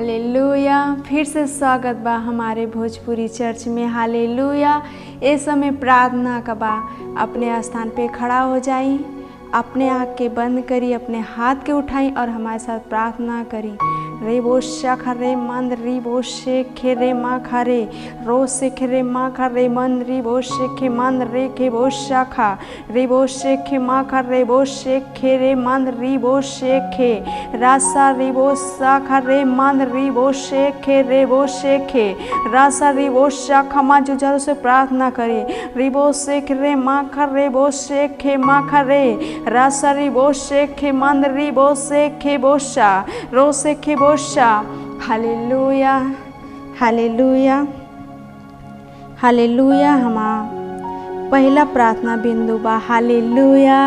Hallelujah. फिर से स्वागत बा हमारे भोजपुरी चर्च में। हालेलुया। इस समय प्रार्थना का बा, अपने स्थान पे खड़ा हो जाई, अपने आँख के बंद करी, अपने हाथ के उठाई और हमारे साथ प्रार्थना करी। रे बो शाखा रे मंद री बो शेखे रे मा खा रे रो शेखे रे मा खा रे मंद री बो शेखे मंद रे के बो शाखा रे बो शेखे मा खा रे बो शेखे रे मंद री बो शेखे रासा री बो शाखा रे मंद री बो शेखे रे बो शेखे रासा री बो शाखा। माँ जो जरूर से प्रार्थना करे। री बो शेख रे मा खा रे बो शेखे मा खा रे रासा री बो शेखे मंद री बो शेखे बोशा रो शेखे बोशा। Hallelujah hallelujah hallelujah. हमार पहला प्रार्थना बिंदु बा हालेलुया।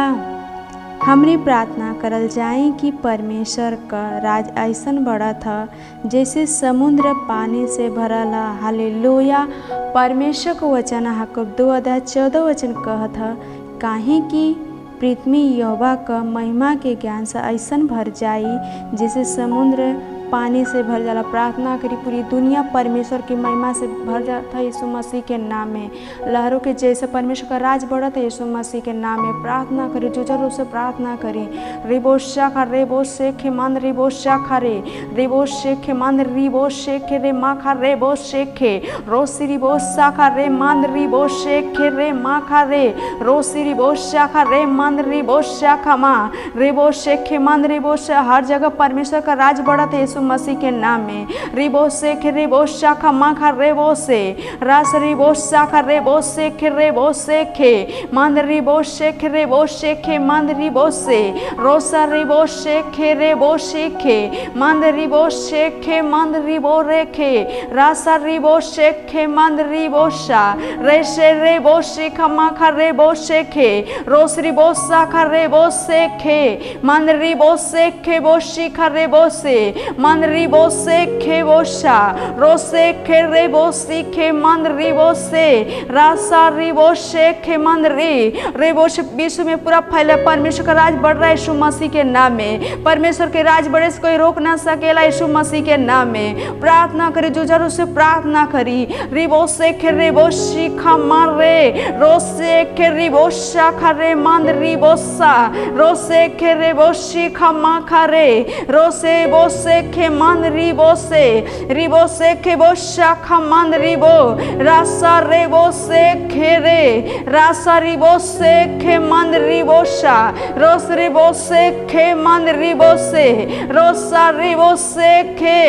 हमरी प्रार्थना करल जाए कि परमेश्वर का राज ऐसन बड़ा था जैसे समुद्र पानी से भरल है। हालेलुया। परमेश्वर को वचन हकब 2:14 कहत है, काहे कि पृथ्वी यहोवा का महिमा के ज्ञान से ऐसन भर जाई जैसे समुद्र पानी से भर जाला। प्रार्थना करी, पूरी दुनिया परमेश्वर की महिमा से भर जाता है यीशु मसीह के नाम में। लहरों के जैसे परमेश्वर का राज बढ़ता है यीशु मसीह के नाम में। प्रार्थना करी, जो जरूर से प्रार्थना करी। रिबो शाखा रेबो शेखे मंद रिबो शाखा रे रिबो शेखे मंद रिबो शेखे रे माखा रेबो शेखे रोसी रिबो शाखा रे मंद रिबो शेखे रे माखा रे रोसी रिबो शाखा रे मंद रिबो शाखा माँ रिबो शेखे मंद रिबो। हर जगह परमेश्वर का राज बढ़ता है मसीह के नाम में। रिबो शेख रेबो शाखा माखा रेबो से रास रिबो शाखा रेबो शेख रेबो शेखे मंद रिबो शेख रेबो शेखे मंद रिबो से रोसा रिबो शेखे रेबो शेखे मंद रिबो शेखे मंद रिबो रेखे रासा रिबो शेखे मंद रिबो शा रेशे रेबो शेखा माखा रेबो शेखे रोस रिबो शाखा रेबो शेखे मंद रिबो शेखे बो शिखा रेबो से मंद रिबो शेखे बोशा रोसे खे रेबो सीखे मंद रिबो से रासा रिबो शेखे मंद रेबो। विश्व में पूरा फैला परमेश्वर का राज बढ़ रहा है यीशु मसीह के नाम में। परमेश्वर के राज बढ़े से कोई रोक ना सकेला यीशु मसीह के नाम में। प्रार्थना करी, जो जरूर से प्रार्थना करी। रिबो शेखे रेबो शिखा मार रे रोसे खे रिबो शाखा रे मंद रिबो सा रोसे खे रेबो शिखा माखा रे रोसे बो शेखे मंद रिबो से रिबो शेखे बो शाखा मंद रिबो रासा रेबो शेखे रे रासा रिबो शेखे मंद रिबो शा रोस रिबो शेखे मंद रिबो से रोसा रिबो शेखे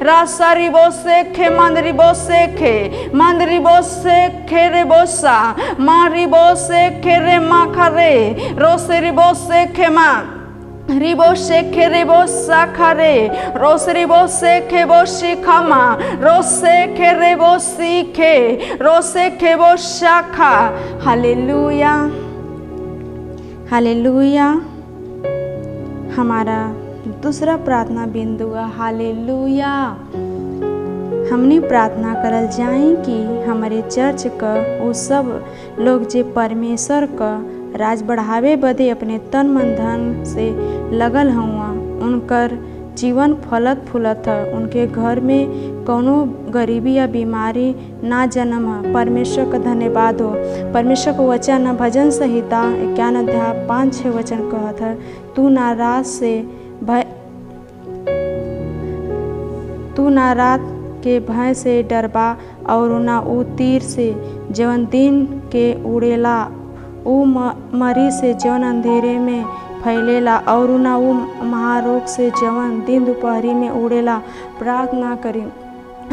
रासा रिबो शेखे मंद रिबो शेखे मंद रिबो शेखे रेबो सा मा रिबो शेखे रे माखा रे रोस रिबो शेखे मा रिबो शेखे रेबो शाखा रे रोस रिबो शेखे बो शिखामा रोसे खे रेबो सीखे रोसे खे बो शाखा। Hallelujah hallelujah. हमारा दूसरा प्रार्थना बिंदु है हालेलुया। हमने प्रार्थना करल जाए कि हमारे चर्च का वो सब लोग जे परमेश्वर का राज बढ़ावे बदे अपने तन मन धन से लगल हुआ, उनकर जीवन फलत फूलत है। उनके घर में कोनो गरीबी या बीमारी ना जन्म है। परमेश्वर का धन्यवाद हो। परमेश्वर को वचन भजन संहिता 51:5-6 वचन कहत है, तू ना रात के भय से डरबा और ना ऊ तीर से जवन दिन के उड़ेला, ऊ मरी से जवन अंधेरे में फैलेला और ना वो महारोग से जवन दिन दोपहरी में उड़ेला। प्रार्थना करी।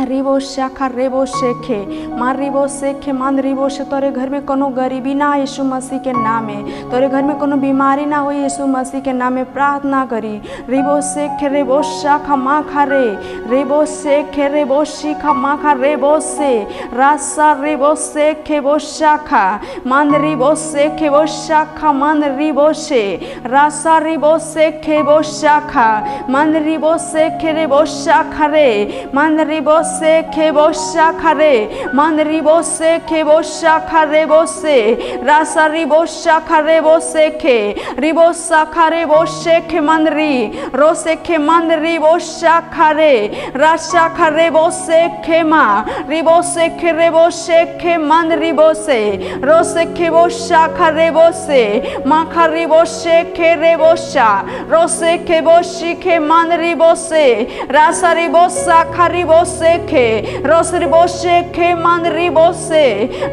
रिबो शाखा रेबो शेखे मार रिबो शेखे मंद रिबो से। तोरे घर में कोनो गरीबी ना यीशु मसीह के नाम में। तोरे घर में कोनो बीमारी ना हो यीशु मसीह के नाम में। प्रार्थना करी। रिबो शेखे रेबो शाखा माखा रे रेबो शेखे रेबो शिखा माखा रेबो से रासा रिबो शेखे बो शाखा मंद रिबो शेखे बो शाखा मंद रिबो से रासा रिबो शेखे बो शाखा मंद रिबो शेखे रेबो शाखा रे मंद रिबो से खेबोशा खरे मंदरिबो से खेबोशा खरेबो से रासा रिबोशा खरेबो से खे रिबोशा खरेबो से खे मंदरी रोसे खे मंदरी बोशा खरे राशा खरेबो से खेमा रिबो से खेरेबो से खे मंदरिबो से रोसे खेबोशा खरेबो से माखा रिबो से खेरेबोशा रोसे खेबोशी खे मंदरिबो से रासा रिबोशा खरिबो से खे रोस रिबो से खे मंदरिबो से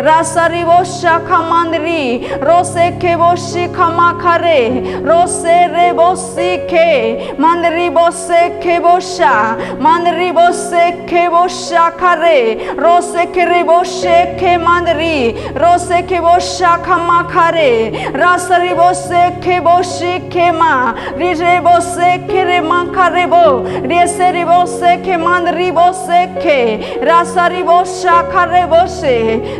रासा रिबोशा खमंदरी रोसे खेबोशी खमा खरे रोसे रेबोसी खे मंदरिबो से खेबोशा मंदरिबो से खेबोशा खरे रोसे खेरिबो से खे मंदरी रोसे खेबोशा खमा खरे रासा रिबो से खेबोशी खेमा रिबो से खेरे मा खरेबो रेसे रिबो से खे मंदरिबो से खे रासा रिबो शा खरेबो से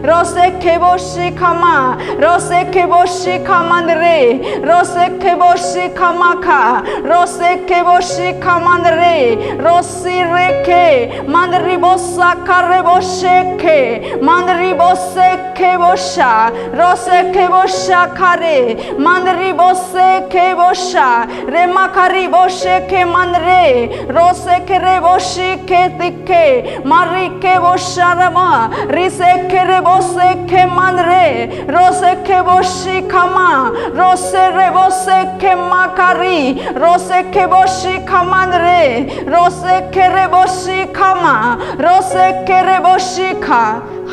रोसे खेबोशी खमा रोसे खेबोशी खमंदरे रोसे खेबोशी खमा खा रोसे खेबोशी खमंदरे रोसी रेखे मंदरिबो सा खरेबो शेखे मंदरिबो से खेबोशा रोसे खेबोशा खरे मंदरिबो से खेबोशा रे मखरिबो शेखे मंदरे रोसे खेरेबो शिखे तिखे मारी खेबोशा रमा रिसे खेरेबो से खे मंदरे रोसे खेबोशी खमा रोसे रेबो से खे मखरी रोसे खेबोशी खमंदरे रोसे खेरेबोशी खमा रोसे खेरेबोशी खा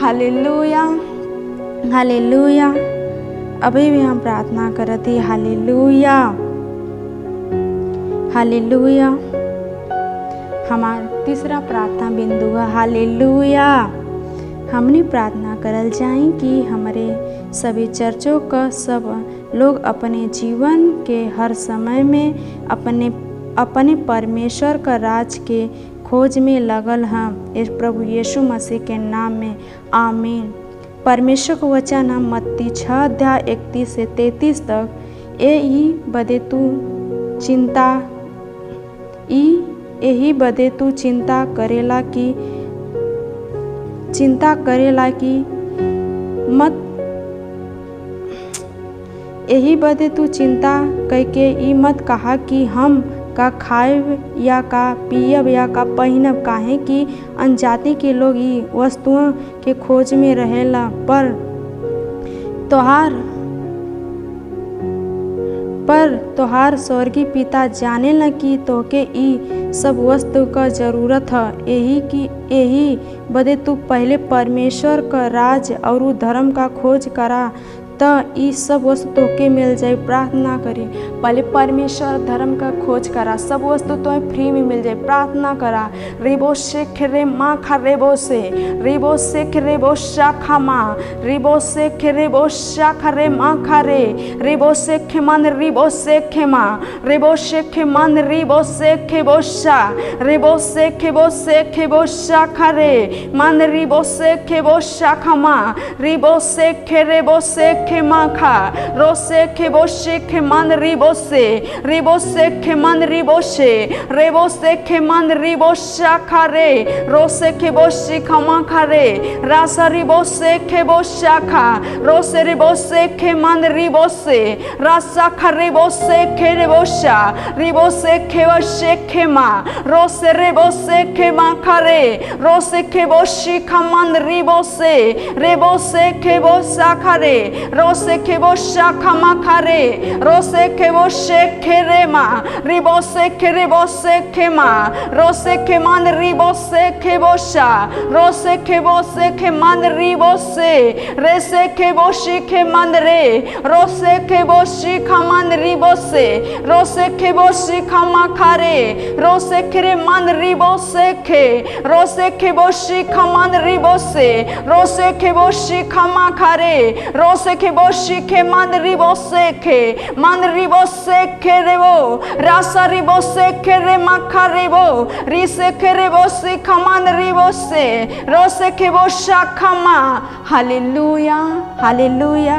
हालेलुया हालेलुया। अभी भी हम प्रार्थना करती हालेलुया हालेलुया। हमारा तीसरा प्रार्थना बिंदु है हालेलुया। हमने प्रार्थना करल जाए कि हमारे सभी चर्चों का सब लोग अपने जीवन के हर समय में अपने परमेश्वर का राज के खोज में लगल हैं। इस प्रभु यीशु मसीह के नाम में आमीन। परमेश्वर का वचन है मत्ती 6:31 से 33 तक यही बदे तू चिंता करेला कि मत यही बदे तू चिंता करके ई मत कहा कि हम का खाएब या का पियब या का पहिनब, काहे कि अनजाति के लोग ई वस्तुओं के खोज में रहेला। पर तोहार स्वर्गीय पिता जाने ल कि तोके ई सब वस्तु का जरूरत है। यही बदे तू पहले परमेश्वर का राज और धर्म का खोज करा तो ये सब वस्तु तोके मिल जाए। प्रार्थना करिए, पहले परमेश्वर धर्म का खोज करा, सब वस्तु तो फ्री में मिल जाए। प्रार्थना करा रिबो से खरे माँ खा रेबो से खरेबो शाखा माँ रिबो से खरेबो शाखरे माँ खरे रिबो से खेमन रिबो से खेमा रिबो से खेमन रिबो से खेबोशा रिबो से खेबोशा खरे मन रिबो से खेबोशा खमा रिबो से खेरेबो से खेमा खा रोसे खेबोशे खेमन रिबो से खेमन रिबो से रेबो से खेमन रिबो शाखा रे रोसे खेबोशी खमा खरे रासा रिबो से खेबोशा खा रोसे रिबो से खेमन रिबो से रासा खरिबो से खेरेबोशा रिबो से खेबोशे खेमा रोसे रिबो से खेमा खरे रोसे खेबोशी खमन रिबो से रेबो से खेबोशा खरे रोसे खेबोशा खमा खरे रोसे खेबोशे खेरेमा रिबो से खेमा रोसे खेमन रिबो से खेबोशा रोसे खेबो से खेमन रिबो से रेसे खेबोशी खेमन रे रोसे खेबोशी खमन रिबो से रोसे खेबोशी खमा खरे रोसे खेरे मन रिबो से खे रोसे खेबोशी खमन रिबो से रोसे खेबोशी खमा खरे रोसे खेबोशी खेमन रिबो से खे मन रिबो से खेरेबो रासा रिबो से खेरे मखा रिबो रिसे खेरेबो से खमन रिबो से रोसे खेबोशा खमा। Hallelujah hallelujah.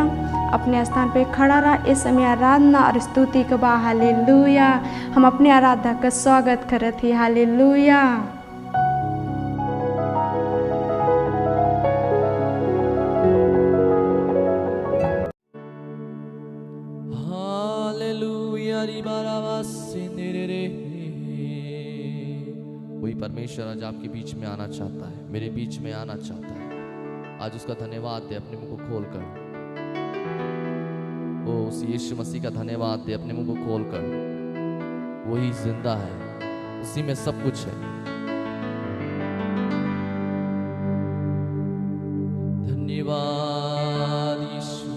अपने स्थान पे खड़ा रहा। इस समय आराधना और स्तुति के बाद हालेलुया हम अपने आराधना का स्वागत करत ही। हालेलुया। परमेश्वर आज आपके बीच में आना चाहता है, मेरे बीच में आना चाहता है। आज उसका धन्यवाद दे अपने मुंह को खोलकर। ओ उस यीशु मसीह का धन्यवाद दे अपने मुंह को खोलकर। वही जिंदा है, उसी में सब कुछ है। धन्यवाद यीशु।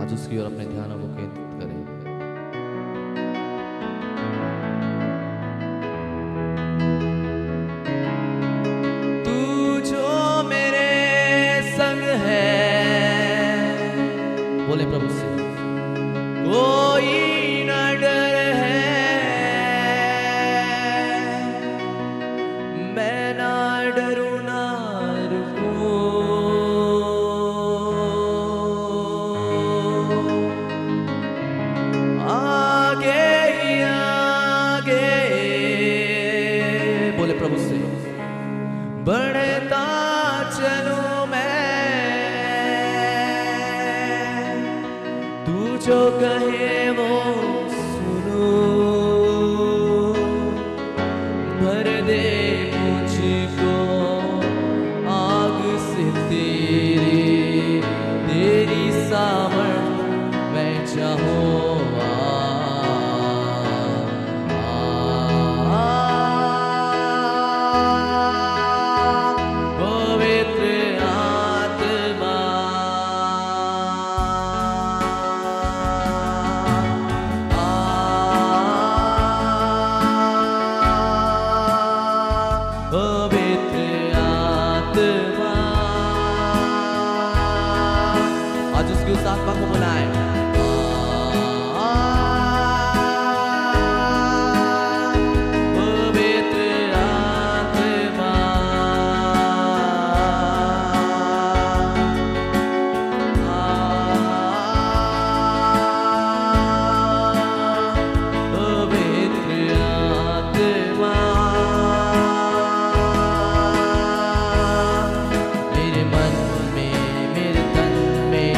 आज उसकी ओर अपने ध्यानों को केंद्रित करें। बोले प्रभु से, कोई न डर है, मैं ना डरूं ना रुकूं, आगे ही आगे, बोले प्रभु से, बढ़ता चलूं जो कहे वो सुनूं, भर दे मुझको आग से तेरी सामर्थ मैं चाहूं। उस आत्मा को बुलाए। पवित्र आत्मा, पवित्र आत्मा, मेरे मन में, मेरे तन में,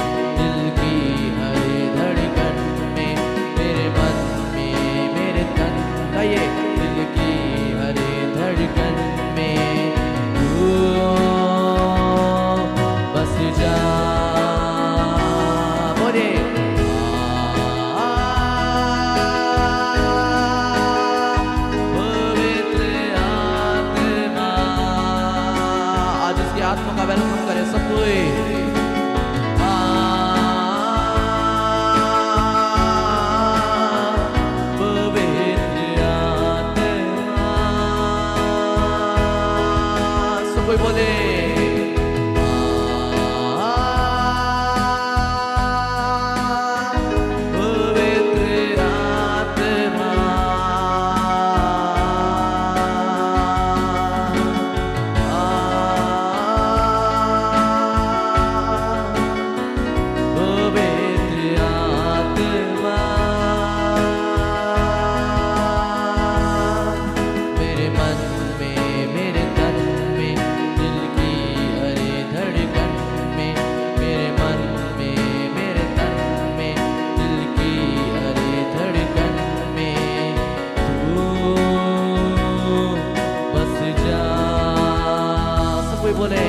आत्मा का वेलकम करें सब कोई। पवित्र आत्मा, सब कोई बोले बोले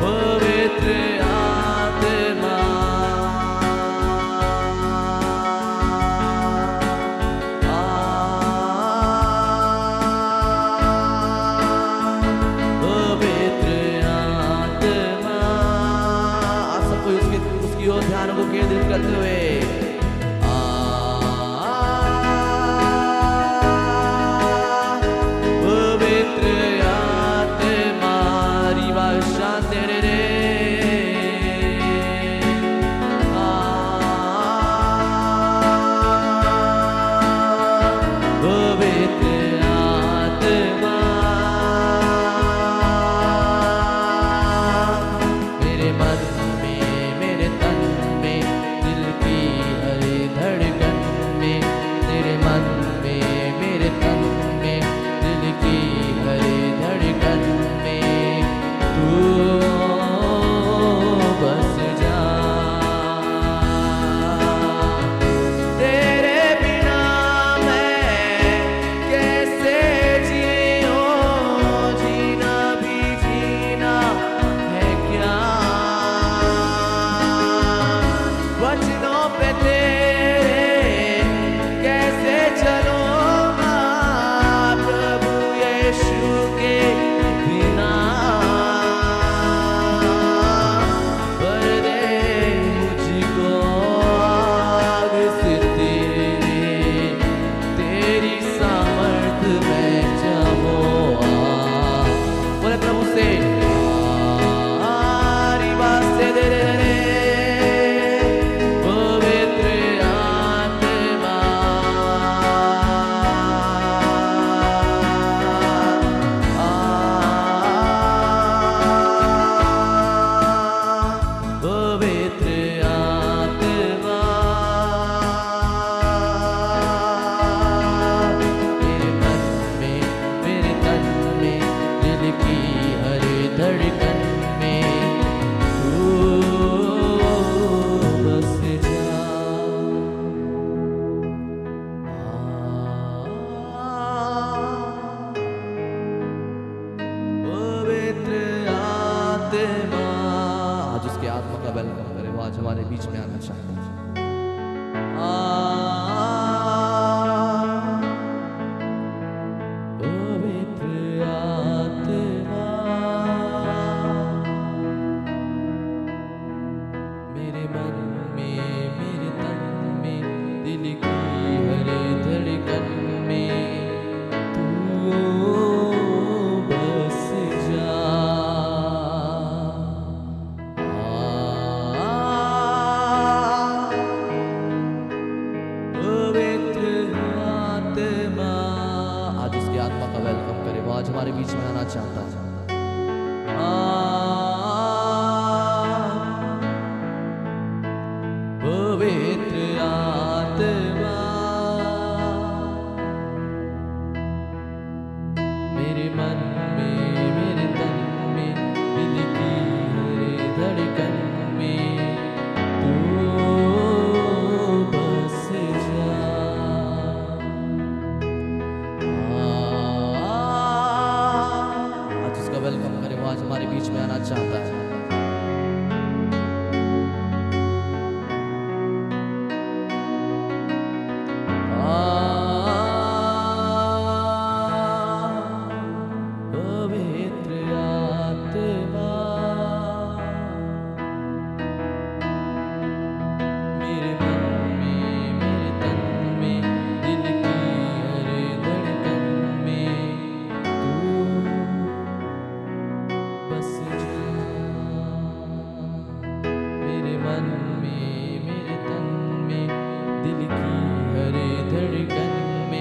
पवित्र आत्मा, पवित्र आत्मा। आप सबको उसकी ओर ध्यान को केंद्रित करते हुए आज हमारे बीच में आना चाहता है। पवित्र आत्मा मेरे मन में, मेरे तन में, दिल की हर धड़कन में तू बस जा। आज उसका वेलकम करें, वो आज हमारे बीच में आना चाहता है।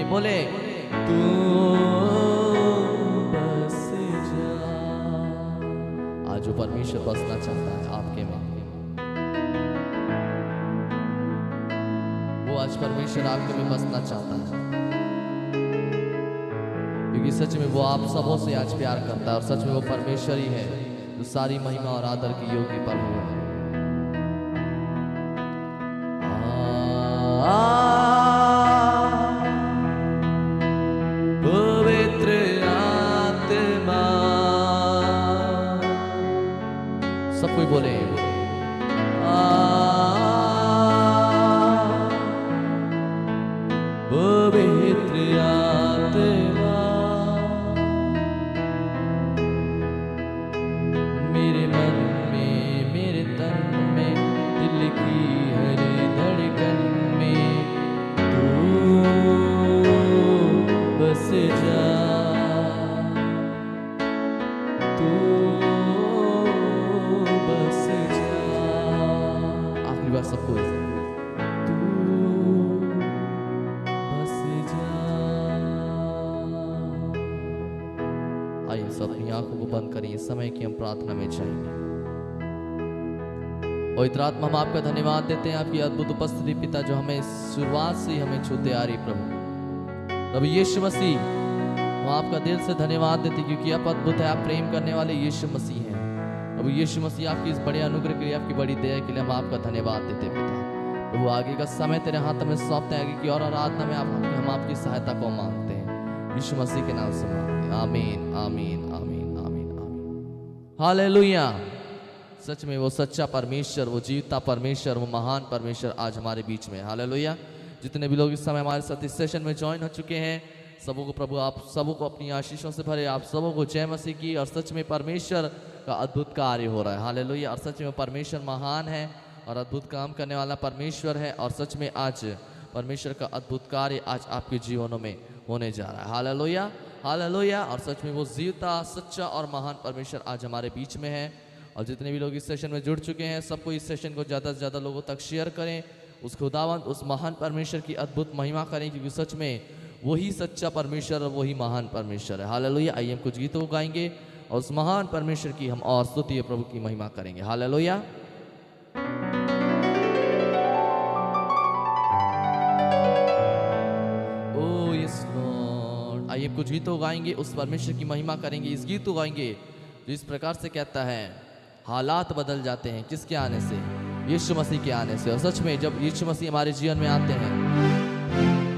बोले तू बस जा। आज वो परमेश्वर बसना चाहता है आपके में। वो आज परमेश्वर आपके में बसना चाहता है, क्योंकि सच में वो आप सबों से आज प्यार करता है और सच में वो परमेश्वर ही है जो सारी महिमा और आदर की योग्य प्रभु है। सब कोई बोले पवित्र आत्मा मेरे मन में, मेरे तन में, दिल की हर धड़कन में तू बस जा। तू सबको तू बस जा। आइए सब अपनी आंखों को बंद करिए, इस समय की हम प्रार्थना में जाएंगे। पवित्र आत्मा, हम आपका धन्यवाद देते हैं आपकी अद्भुत उपस्थिति पिता, जो हमें शुरुआत से ही हमें छूते आ रही प्रभु। प्रभु यीशु मसीह, हम आपका दिल से धन्यवाद देते क्योंकि आप अद्भुत है, आप प्रेम करने वाले यीशु मसीह हैं। प्रभु यीशु मसीह, आपकी इस बड़े अनुग्रह के लिए, आपकी बड़ी दया के लिए हम आपका धन्यवाद देते पिता। प्रभु आगे का समय तेरे हाथ में सौंपते हैं, आगे की और आराधना में हम आपकी सहायता को मांगते हैं, यीशु मसीह के नाम से मांगते हैं। आमीन आमीन आमीन आमीन आमीन। हालेलुया। सच में वो सच्चा परमेश्वर, वो जीवता परमेश्वर, वो महान परमेश्वर आज हमारे बीच में। हालेलुया। जितने भी लोग इस समय हमारे साथ इस सेशन में ज्वाइन हो चुके हैं, सबों को प्रभु आप सबों को अपनी आशीषों से भरे, आप सबों को जय मसीह की। और सच में परमेश्वर का अद्भुत कार्य हो रहा है। हालेलुया। और सच में परमेश्वर महान है और अद्भुत काम करने वाला परमेश्वर है। और सच में आज परमेश्वर का अद्भुत कार्य आज आपके जीवनों में होने जा रहा है। Hallelujah hallelujah. और सच में वो जीवता, सच्चा और महान परमेश्वर आज हमारे बीच में है। और जितने भी लोग इस सेशन में जुड़ चुके हैं, सबको इस सेशन को ज़्यादा से ज़्यादा लोगों तक शेयर करें, उस खुदावंत, उस महान परमेश्वर की अद्भुत महिमा करें, क्योंकि सच में वही सच्चा परमेश्वर और वही महान परमेश्वर है। हालेलुया। आइए हम कुछ गीतों को गाएंगे और उस महान परमेश्वर की हम और स्तुति प्रभु की महिमा करेंगे। हालेलुया। ओ यस लॉर्ड। आइए कुछ गीतों गाएंगे, उस परमेश्वर की महिमा करेंगे। इस गीत को गाएंगे जो इस प्रकार से कहता है, हालात बदल जाते हैं किसके आने से? यीशु मसीह के आने से। और सच में जब यीशु मसीह हमारे जीवन में आते हैं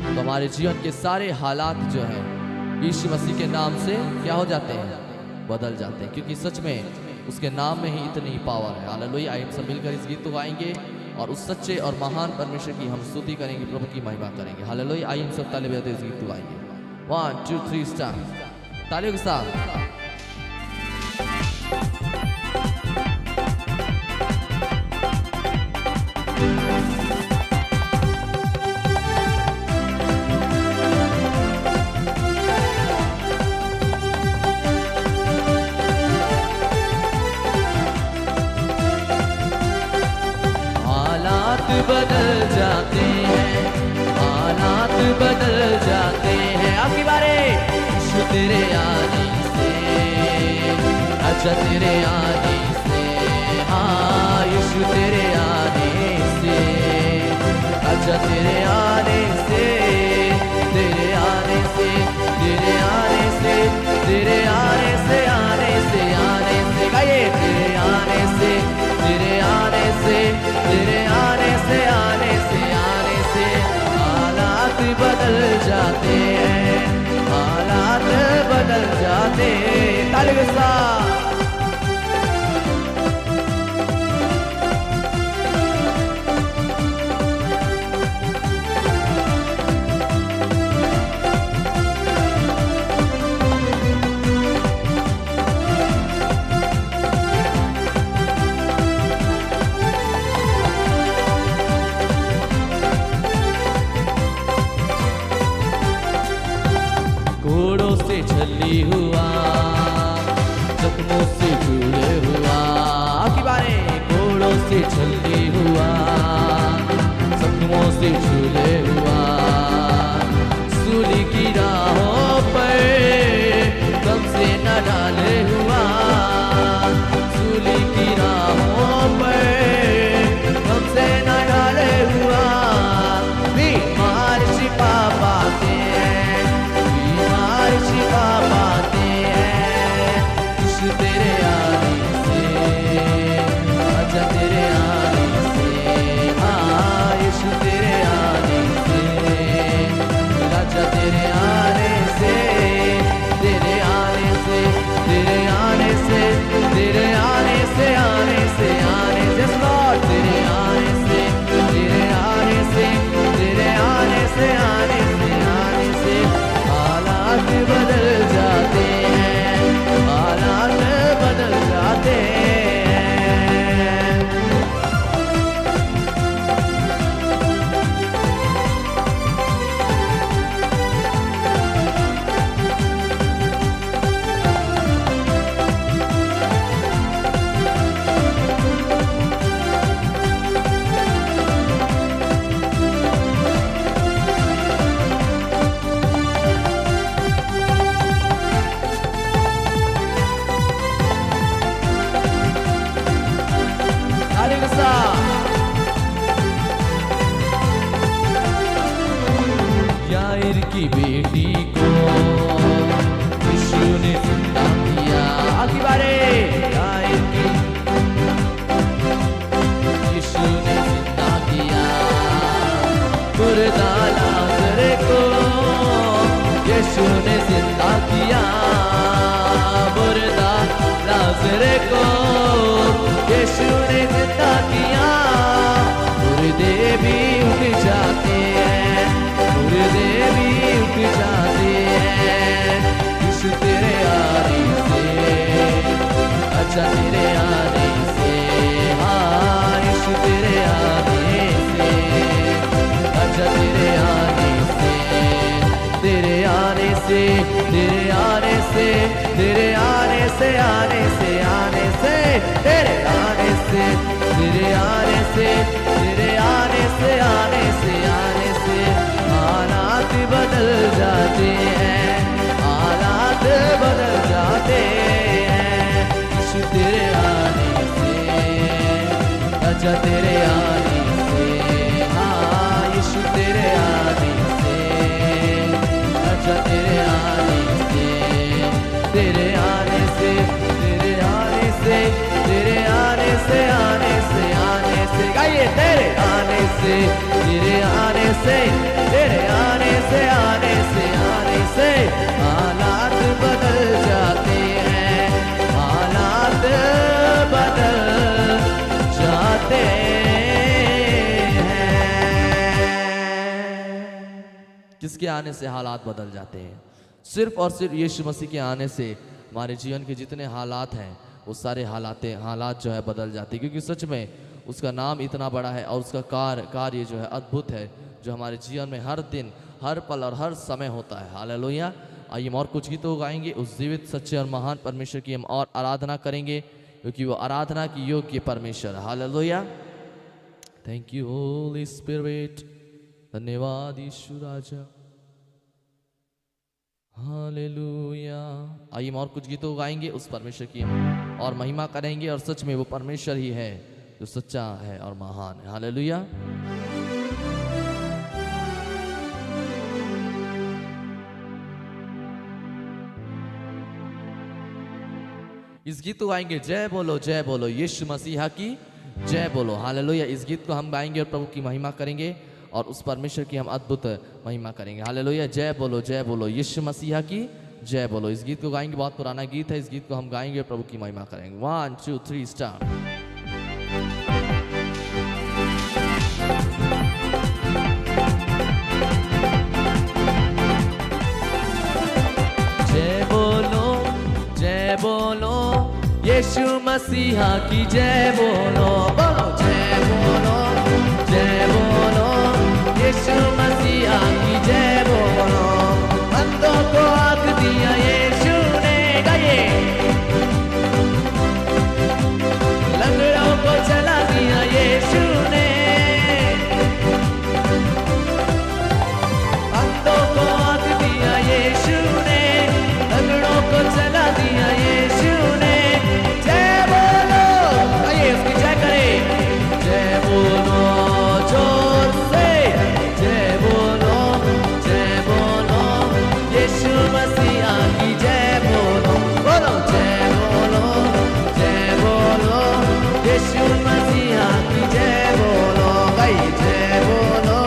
तो हमारे जीवन के सारे हालात जो हैं यीशु मसीह के नाम से क्या हो जाते हैं? बदल जाते हैं, क्योंकि सच में उसके नाम में ही इतनी पावर है। हालेलुया। आइए हम सब मिलकर इस गीत को गाएंगे और उस सच्चे और महान परमेश्वर की हम स्तुति करेंगे, प्रभु की महिमा करेंगे। हालेलुया। आइए हम सब ताली बजाते इस गीत को गाएंगे। 1 2 3 स्टार्ट। तालियों के साथ। बदल जाते हैं, हालात बदल जाते हैं। आपकी बारे यीशु तेरे आने अच्छा तेरे आने से, हाँ यीशु तेरे आने से, अच्छा तेरे आने से, तेरे आने से, तेरे आने से, तेरे आने से, आने से, आने से, गाइए तेरे आने से, तेरे आने से, तेरे आने से, आने से, आने से हालात बदल जाते हैं, हालात बदल जाते हैं। ताली के साथ घोड़ों से छली हुआ, जख्मों से जुड़े हुआ, आपकी बारें घोड़ों से छली हुआ, जख्मों से जुड़े हुआ, सूली की राहों पर गम से न डाले हुआ, सूली की राहों पर गम से न डाले हुआ, बीमार शिफा पाते हैं, बीमार शिफा पाते हैं, यीशु तेरे आने से, अच्छा तेरे आने से, हाँ यीशु तेरे आने से, अच्छा तेरे आने से, तेरे आने से, तेरे आने से, तेरे आने से, आने से, आने से, लॉर्ड तेरे आने से, तेरे आने से, तेरे आने से, आने से, आने से हालात बदल जाते हैं, हालात बदल जाते हैं। ताली के साथ याईर की बेटी को यीशु ने जिंदा किया, आखिरी बारे याईर की यीशु ने जिंदा किया, मुर्दा लाजर को यीशु ने जिंदा किया, मुर्दा लाजर को यीशु ने जिंदा किया, मुर्दे भी उठ जाते हैं, मुर्दे भी उठ जाते हैं, यीशु तेरे आने से, अच्छा तेरे आने से, हाँ यीशु तेरे आने से, अच्छा तेरे आने से, तेरे आने से, तेरे आने से, तेरे आने से, आने से, आने से, तेरे आने से, तेरे आने से, तेरे आने से, आने से, आने से हालात बदल जाते हैं, हालात बदल जाते हैं, यीशु तेरे आने से, अच्छा तेरे आने से, हाँ यीशु तेरे आने से, अच्छा तेरे आने से, तेरे आने से, तेरे आने से, तेरे आने से, आने से, आने से, गाइए तेरे आने से, तेरे आने से, तेरे आने से, आने से, आने से हालात बदल जाते हैं, हालात बदल जाते हैं। किसके आने से हालात बदल जाते हैं? सिर्फ और सिर्फ यीशु मसीह के आने से हमारे जीवन के जितने हालात हैं वो सारे हालात जो है बदल जाते हैं, क्योंकि सच में उसका नाम इतना बड़ा है और उसका कार्य जो है अद्भुत है, जो हमारे जीवन में हर दिन, हर पल और हर समय होता है। हालेलुया। आइए हम और कुछ गीतों गाएंगे, उस जीवित सच्चे और महान परमेश्वर की हम और आराधना करेंगे, क्योंकि वो आराधना की योग्य परमेश्वर। Hallelujah. Thank you Holi spirit. धन्यवाद यीशु राजा। हालेलुया। आइए हम और कुछ गीतों को गाएंगे, उस परमेश्वर की हम और महिमा करेंगे, और सच में वो परमेश्वर ही है जो सच्चा है और महान है। हालेलुया। इस गीत को गाएंगे, जय बोलो यीशु मसीहा की जय बोलो। हालेलुया। इस गीत को हम गाएंगे और प्रभु की महिमा करेंगे और उस परमेश्वर की हम अद्भुत महिमा करेंगे। हालेलुया। जय बोलो यीशु मसीहा की जय बोलो। इस गीत को गाएंगे, बहुत पुराना गीत है, इस गीत को हम गाएंगे और प्रभु की महिमा करेंगे। 1 2 3 स्टार्ट। जय बोलो यीशु मसीहा की जय बोलो, बोलो जय बोलो यीशु मसीहा की जय बोलो। अंधों को आँख दिया यीशु ने, गाइए। लंगड़ों को चला दिया यीशु ने, अंधों को आँख दिया यीशु ने, लंगड़ों को चला दिया यीशु ने। जय बोलो, आइए उसकी जय करें। जय बोलो जोर से, जय बोलो यीशु मसीहा की जय बोलो, बोलो जय बोलो यीशु मसीहा की जय बोलो, भाई जय बोलो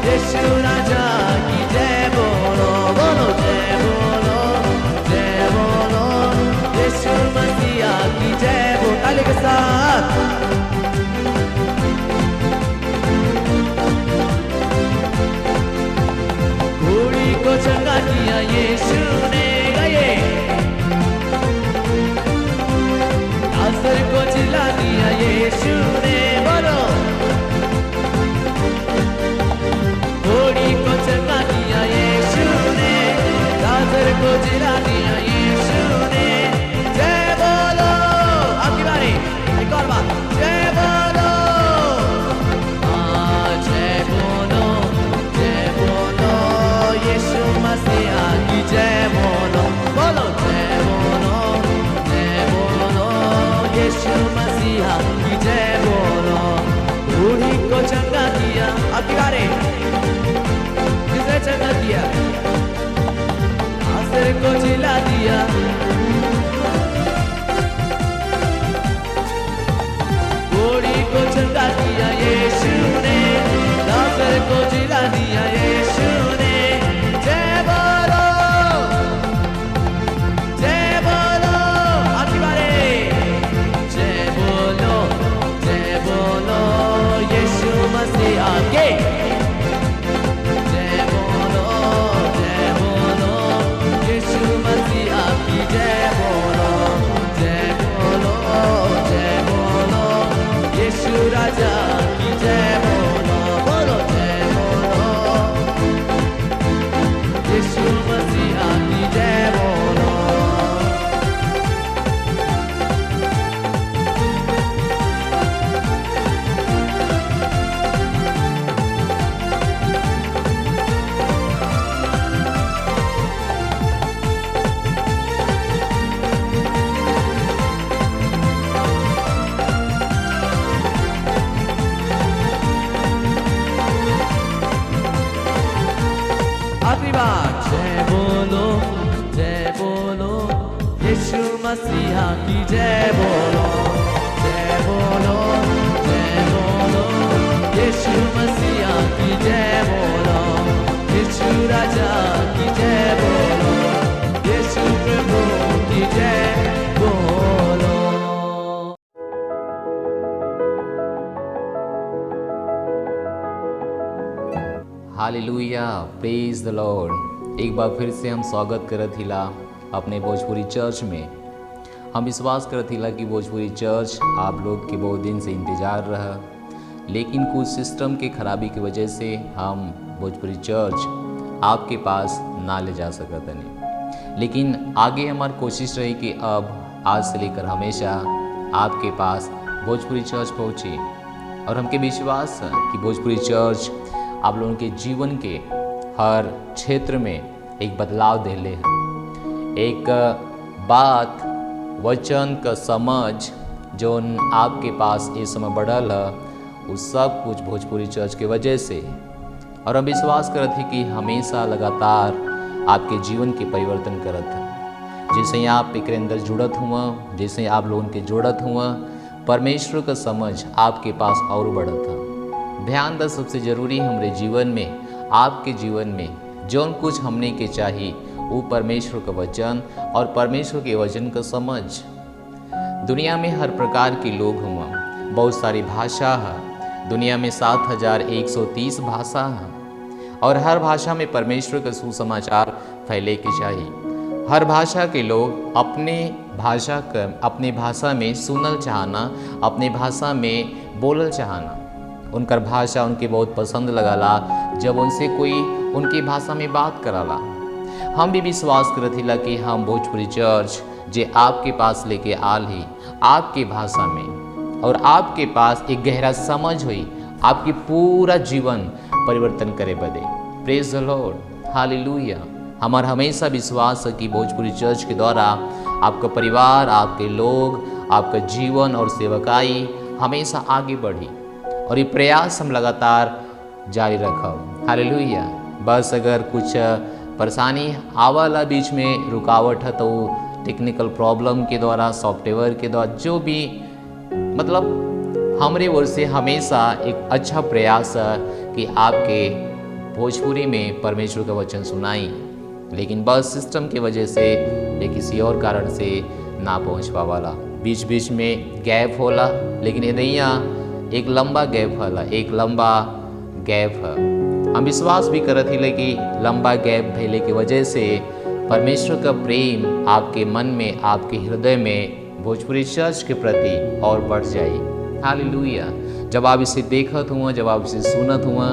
यीशु राजा की जय बोलो, बोलो जय बोलो यीशु मसीहा की जय बोलो। ताली के साथ घोड़ी को चंगा किया यीशु ने, गाइए। लाजर को जिला दिया यीशु ने, बोलो। घोड़ी को चंगा किया यीशु ने, लाजर को जिला दिया यीशु ने। जय बोलो, आपकी बारी, एक और बात। जय बोलो, जय बोलो यीशु मसीहा की जय बोलो, बोलो जय बोलो यीशु मसीहा की जय बोलो। बूढ़ी को चंगा किया, आपकी बारी। किसने चंगा किया? आसर को जिला दिया, बूढ़ी को चंगा किया यीशु ने, आसर को जिला दिया यीशु ने। जय बोलो, आपकी बारी। जय बोलो यीशु मसीहा के जय बोलो यीशु मसीहा की जय बोलो, जय बोलो यीशु राजा की जय बोलो, बोलो जय बोलो यीशु मसीहा की जय बोलो। आखिरी बार। जय बोलो यीशु मसीहा की जय बोलो, जय बोलो यीशु मसीहा की जय बोलो, यीशु राजा की जय बोलो, यीशु प्रभु की जय बोलो। Hallelujah, praise the Lord. एक बार फिर से हम स्वागत करत हिला अपने भोजपुरी चर्च में। हम विश्वास करत हिला कि भोजपुरी चर्च आप लोग के बहुत दिन से इंतज़ार रहा, लेकिन कुछ सिस्टम के खराबी की वजह से हम भोजपुरी चर्च आपके पास ना ले जा सकत नहीं। लेकिन आगे हमारी कोशिश रही कि अब आज से लेकर हमेशा आपके पास भोजपुरी चर्च पहुँचे, और हमके विश्वास है कि भोजपुरी चर्च आप लोगों के जीवन के हर क्षेत्र में एक बदलाव देले है। एक बात वचन का समझ जोन आपके पास इस समय बढ़ल है, उस सब कुछ भोजपुरी चर्च के वजह से। और हम विश्वास करत ही कि हमेशा लगातार आपके जीवन के परिवर्तन करत है। जैसे ही आप एक अंदर जुड़त हुआ, जैसे ही आप लोगों के जुड़त हुआ, परमेश्वर का समझ आपके पास और बढ़त है। ध्यान द सबसे जरूरी हमारे जीवन में, आपके जीवन में जौन कुछ हमने के चाहिए वो परमेश्वर का वचन और परमेश्वर के वचन का समझ। दुनिया में हर प्रकार के लोग हुआ, बहुत सारी भाषा है। दुनिया में 7130 भाषा है और हर भाषा में परमेश्वर का सुसमाचार फैले के चाहिए। हर भाषा के लोग अपने भाषा में सुनल चाहना, अपने भाषा में बोलल चाहना। उनकर भाषा उनके बहुत पसंद लगाला जब उनसे कोई उनकी भाषा में बात कराला। हम भी विश्वास करत हिला कि हम भोजपुरी चर्च जे आपके पास लेके आल ही आपके भाषा में, और आपके पास एक गहरा समझ हुई आपकी पूरा जीवन परिवर्तन करे बदे। Praise the Lord, hallelujah. हमारा हमेशा विश्वास है कि भोजपुरी चर्च के द्वारा आपका परिवार, आपके लोग, आपका जीवन और सेवकाई हमेशा आगे बढ़ी और ये प्रयास हम लगातार जारी रखब। हालेलुया। बस अगर कुछ परेशानी आवाला, बीच में रुकावट है, तो टेक्निकल प्रॉब्लम के द्वारा, सॉफ्टवेयर के द्वारा, जो भी मतलब हमारे ओर से हमेशा एक अच्छा प्रयास है कि आपके भोजपुरी में परमेश्वर का वचन सुनाई, लेकिन बस सिस्टम की वजह से या किसी और कारण से ना पहुँच पावाला। बीच बीच में गैप होला, लेकिन यदइया एक लंबा गैप होला, एक लंबा गैप है। हम विश्वास भी करत ही कि लंबा गैप भेले की वजह से परमेश्वर का प्रेम आपके मन में, आपके हृदय में भोजपुरी चर्च के प्रति और बढ़ जाए। हालेलुया। जब आप इसे देखत हुआ, जब आप इसे सुनत हुआ,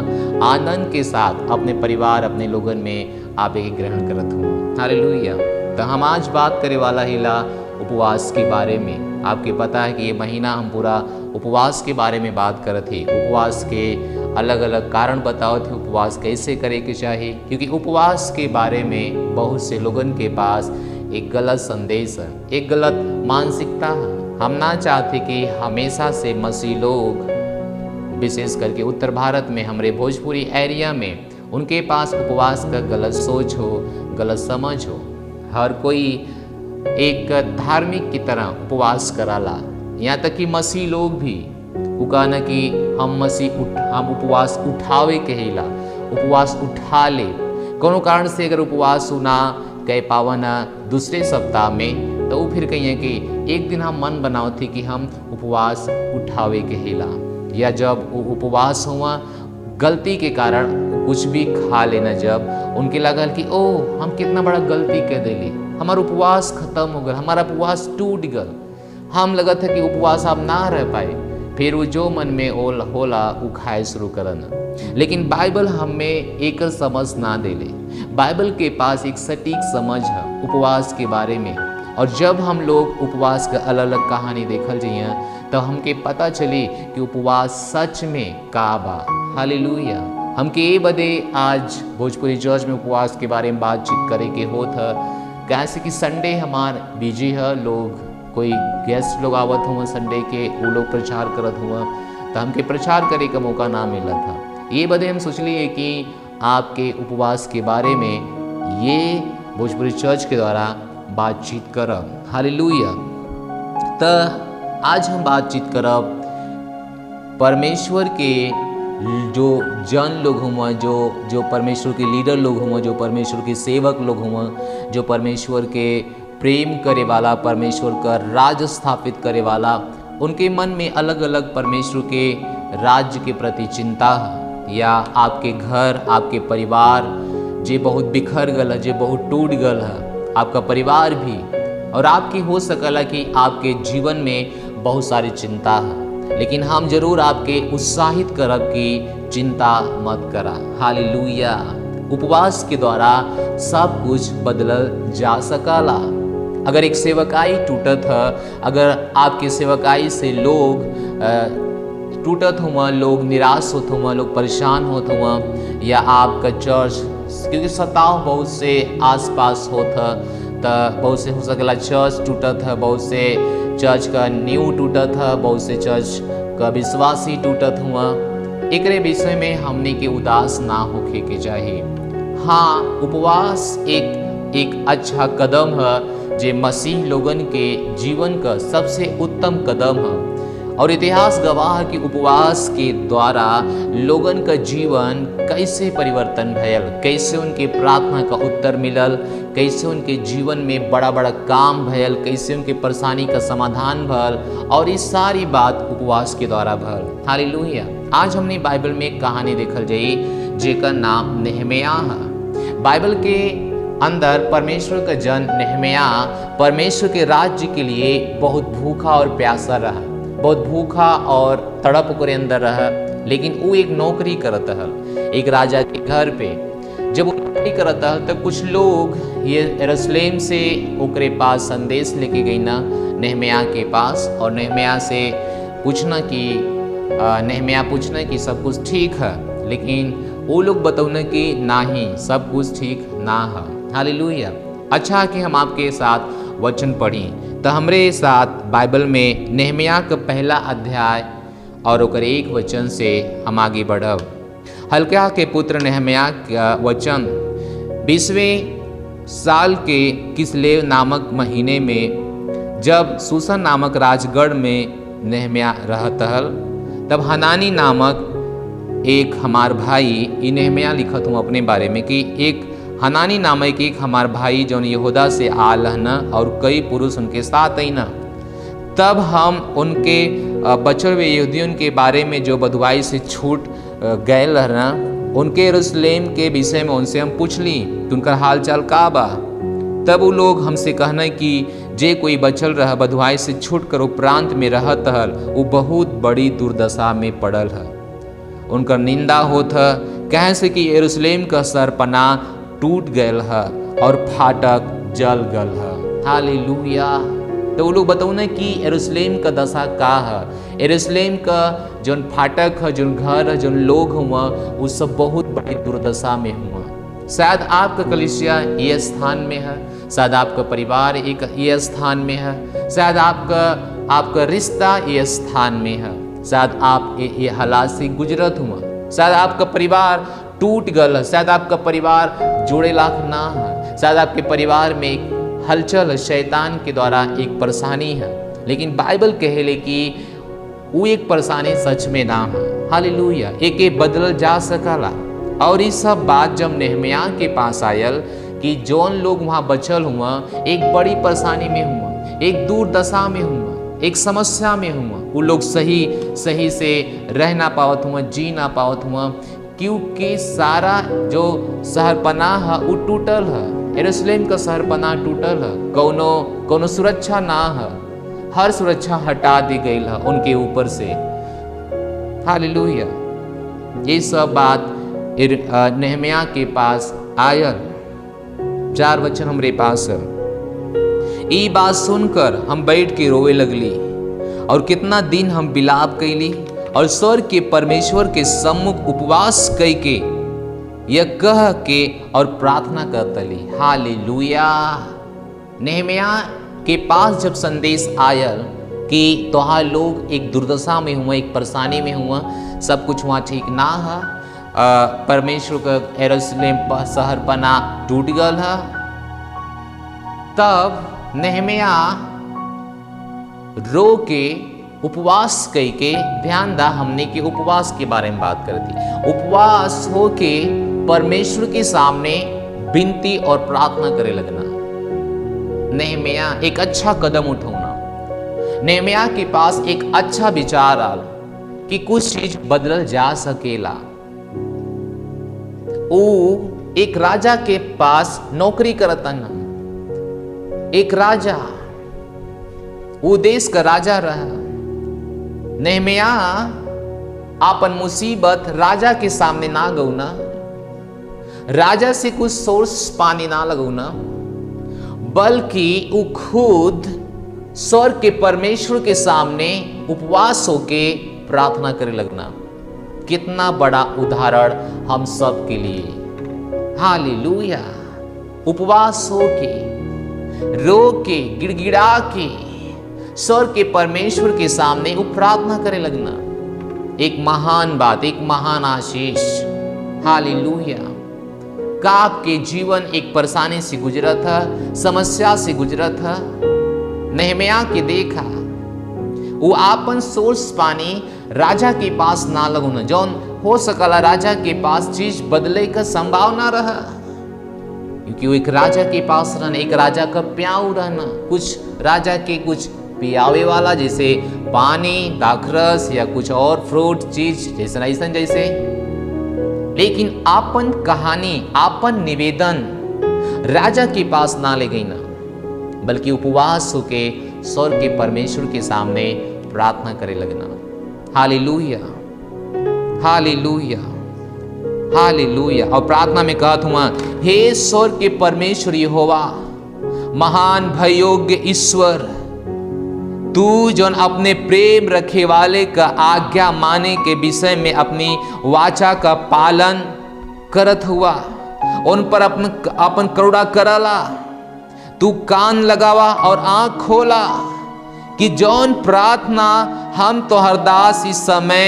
आनंद के साथ अपने परिवार, अपने लोगन में आप एक ग्रहण करत हुआ। हालेलुया। तो हम आज बात करे वाला हिला उपवास के बारे में। आपके पता है कि ये महीना हम पूरा उपवास के बारे में बात करत थे। उपवास के अलग अलग कारण बताओ थे, उपवास कैसे करे के चाहिए, क्योंकि उपवास के बारे में बहुत से लोगन के पास एक गलत संदेश है, एक गलत मानसिकता है। हम ना चाहते कि हमेशा से मसीह लोग, विशेष करके उत्तर भारत में, हमारे भोजपुरी एरिया में, उनके पास उपवास का गलत सोच हो, गलत समझ हो। हर कोई एक धार्मिक की तरह उपवास कराला, यहाँ तक कि मसीह लोग भी कहना कि हम उपवास उठावे कहेला, उपवास उठा ले। कोनो कारण से अगर उपवास ना कह पावन दूसरे सप्ताह में, तो वो फिर कहिए कि एक दिन हम मन बनाओ थे कि हम उपवास उठावे कहेला। या जब उपवास हुआ गलती के कारण कुछ भी खा लेना, जब उनके लगल कि ओह हम कितना बड़ा गलती कर देली, हमारा उपवास खत्म हो गया, हमारा उपवास टूट गया, हम लगा था कि उपवास आप ना रह पाए, फिर वो जो मन में होला वो खाए शुरू करना। लेकिन बाइबल हमें एक समझ ना देले। बाइबल के पास एक सटीक समझ है उपवास के बारे में, और जब हम लोग उपवास का अलग अलग कहानी देखल जाइए तो हमके पता चली कि उपवास सच में का बा। हालेलुया। हमके ये बदे आज भोजपुरी चर्च में उपवास के बारे में बातचीत करे के होत है, कैसे कि संडे हमार बिजी है, लोग कोई गेस्ट लोग आवत हुआ संडे के, वो लोग प्रचार करत हुआ, तो हमके प्रचार करे का मौका ना मिला था। ये बदे हम सोचलिए कि आपके उपवास के बारे में ये भोजपुरी चर्च के द्वारा बातचीत करब। हालेलुया। तो आज हम बातचीत करब परमेश्वर के जो जन लोग हुआ, जो परमेश्वर के लीडर लोग हुआ, जो परमेश्वर के सेवक लोग हुआ, जो परमेश्वर के प्रेम करे वाला, परमेश्वर का राज स्थापित करे वाला, उनके मन में अलग अलग परमेश्वर के राज्य के प्रति चिंता है। या आपके घर, आपके परिवार जे बहुत बिखर गल है, जे बहुत टूट गल है, आपका परिवार भी, और आपकी हो सकला कि आपके जीवन में बहुत सारी चिंता है, लेकिन हम जरूर आपके उत्साहित करब कि चिंता मत करा। हालेलुया। उपवास के द्वारा सब कुछ बदलल जा सकला। अगर एक सेवकाई टूटत है, अगर आपके सेवकाई से लोग टूटत हुआ, लोग निराश होत हुआ, लोग परेशान होत हुआ, या आपका चर्च क्योंकि सताव बहुत से आसपास होता, तो बहुत से हो सकेला चर्च टूटत है, बहुत से चर्च का नींव टूटत है, बहुत से चर्च का विश्वासी टूटत हुआ। एकरे विषय में हमने के उदास ना होके के चाहिए। हाँ, उपवास एक अच्छा कदम है जे मसीह लोगन के जीवन का सबसे उत्तम कदम है, और इतिहास गवाह है कि उपवास के द्वारा लोगन का जीवन कैसे परिवर्तन भयल, कैसे उनके प्रार्थना का उत्तर मिलल, कैसे उनके जीवन में बड़ा बड़ा काम भयल, कैसे उनके परेशानी का समाधान भल, और ये सारी बात उपवास के द्वारा भल। हालेलुया। आज हमने बाइबल में एक कहानी देखल जाई जेकर नाम नेहमिया है। बाइबल के अंदर परमेश्वर का जन नेहमिया परमेश्वर के राज्य के लिए बहुत भूखा और प्यासा रहा, बहुत भूखा और तड़प ओकरे अंदर रहा। लेकिन वो एक नौकरी करत हल एक राजा के घर पे। जब वो नौकरी करत हल तो कुछ लोग ये यरूशलेम से ओकरे पास संदेश लेके गई ना नेहमिया के पास, और नेहमिया पूछना कि सब कुछ ठीक है, लेकिन वो लोग बतौने कि नहीं, सब कुछ ठीक ना है। हालेलुया। अच्छा कि हम आपके साथ वचन पढ़ी, तो हमरे साथ बाइबल में नेहमिया का पहला अध्याय और ओकर 1 वचन से हम आगे बढ़ब। हल्का के पुत्र नेहमिया का वचन 20वें साल के किसलेव नामक महीने में, जब सूसन नामक राजगढ़ में नेहमिया रहत हल, तब हनानी नामक एक हमार भाई, नेहमिया लिखत हूँ अपने बारे में कि एक हनानी नामक एक हमार भाई जौन यहूदा से आल हन, और कई पुरुष उनके साथ आई न। तब हम उनके बचल हुए यहूदियों के बारे में जो बधुआई से छूट गए रहना, उनके यरूशलेम के विषय में उनसे हम पूछली कि उनका हाल चाल का बा। तब वो लोग हमसे कहना कि जे कोई बचल रह बधुआई से छूट कर उपरांत में रहत हल, वो बहुत बड़ी दुर्दशा में पड़ल है। उनकर निंदा होत है, कहे से कि यरूशलेम का सरपना टूट गयल है और फाटक जल गल है। हालेलुया। तो वो लोग बतौने कि यरूशलेम का दशा का है, यरूशलेम का जोन फाटक है, जोन घर है, जोन लोग हुआ, वो सब बहुत बड़ी दुर्दशा में हुआ। शायद आपका कलीसिया ये स्थान में है, शायद आपका परिवार एक ये स्थान में है, शायद आपका रिश्ता ये स्थान में है, शायद आप ये हालात से गुजरत हुआ, शायद आपका परिवार टूट गल है, शायद आपका परिवार जोड़े लाख ना है, शायद आपके परिवार में एक हलचल शैतान के द्वारा एक परेशानी है। लेकिन बाइबल कहेले कि वो एक परेशानी सच में ना है। हालेलुया। एक बदल जा सकला। और ये सब बात जब नेहमिया के पास आयल कि जौन लोग वहाँ बचल हुआ एक बड़ी परेशानी में हुआ, एक दुर्दशा में हुआ, एक समस्या में हुआ, वो लोग सही से रह ना पावत हुआ, जी ना पावत हुआ, क्योंकि सारा जो शहरपनाह है वो टूटल है। यरूशलेम का शहरपनाह टूटल है, कोनो सुरक्षा ना है, हर सुरक्षा हटा दी गई है उनके ऊपर से। हालेलुया। ये सब बात नेहमिया के पास आयल। 4 वचन हमरे पास है। ये बात सुनकर हम बैठ के रोवे लगली, और कितना दिन हम विलाप कैली, और स्वर्ग के परमेश्वर के सम्मुख उपवास कई के यह कह के और प्रार्थना करतली। हालेलुया। नेहमिया के पास जब संदेश आयल कि तोहार लोग एक दुर्दशा में हुआ, एक परेशानी में हुआ, सब कुछ वहाँ ठीक ना है, परमेश्वर का यरूशलेम शहरपना टूट गल है, तब नेहमिया रो के उपवास कई के, ध्यान दा हमने के उपवास के बारे में बात कर दी, उपवास हो के परमेश्वर के सामने विनती और प्रार्थना करे लगना। नेहमिया एक अच्छा कदम उठाना। नेहमिया के पास एक अच्छा विचार आल कि कुछ चीज बदल जा सकेला। वो एक राजा के पास नौकरी करता न, एक राजा, वो देश का राजा रहा। नेहमिया आपन मुसीबत राजा के सामने ना गौना, राजा से कुछ सोर्स पानी ना लगौना, बल्कि वो खुद स्वर्ग के परमेश्वर के सामने उपवास होके प्रार्थना करे लगना। कितना बड़ा उदाहरण हम सब के लिए। हालेलुया। उपवास हो के, रो के, गिड़गिड़ा के स्वर्ग के परमेश्वर के वो प्रार्थना करे लगना, एक महान बात, एक महान आशीष। हालेलुया। का आपके जीवन एक परेशानी से गुजरा था, समस्या से गुजरा था, नेहमिया के देखा वो आपन सोर्स पानी राजा के पास ना लगुना, जौन हो सकला राजा के पास चीज बदले का संभावना रहा, क्योंकि वो एक राजा के पास रहना, एक राजा का प्याऊ रहना, कुछ राजा के कुछ पियावे वाला जैसे पानी, दाखरस या कुछ और फ्रूट चीज जैसे ऐसा जैसे। लेकिन आपन कहानी, आपन निवेदन राजा के पास ना ले गई ना, बल्कि उपवास होके स्वर्ग के परमेश्वर के सामने प्रार्थना करे लगना। Hallelujah, hallelujah, hallelujah. और प्रार्थना में कहत हुआ, हे स्वर्ग के परमेश्वर यहोवा, महान भयोग्य ईश्वर, तू जौन अपने प्रेम रखे वाले का आज्ञा माने के विषय में अपनी वाचा का पालन करत हुआ, उन पर अपन करुणा करला, तू कान लगावा और आंख खोला कि जौन प्रार्थना हम तोहर दास इस समय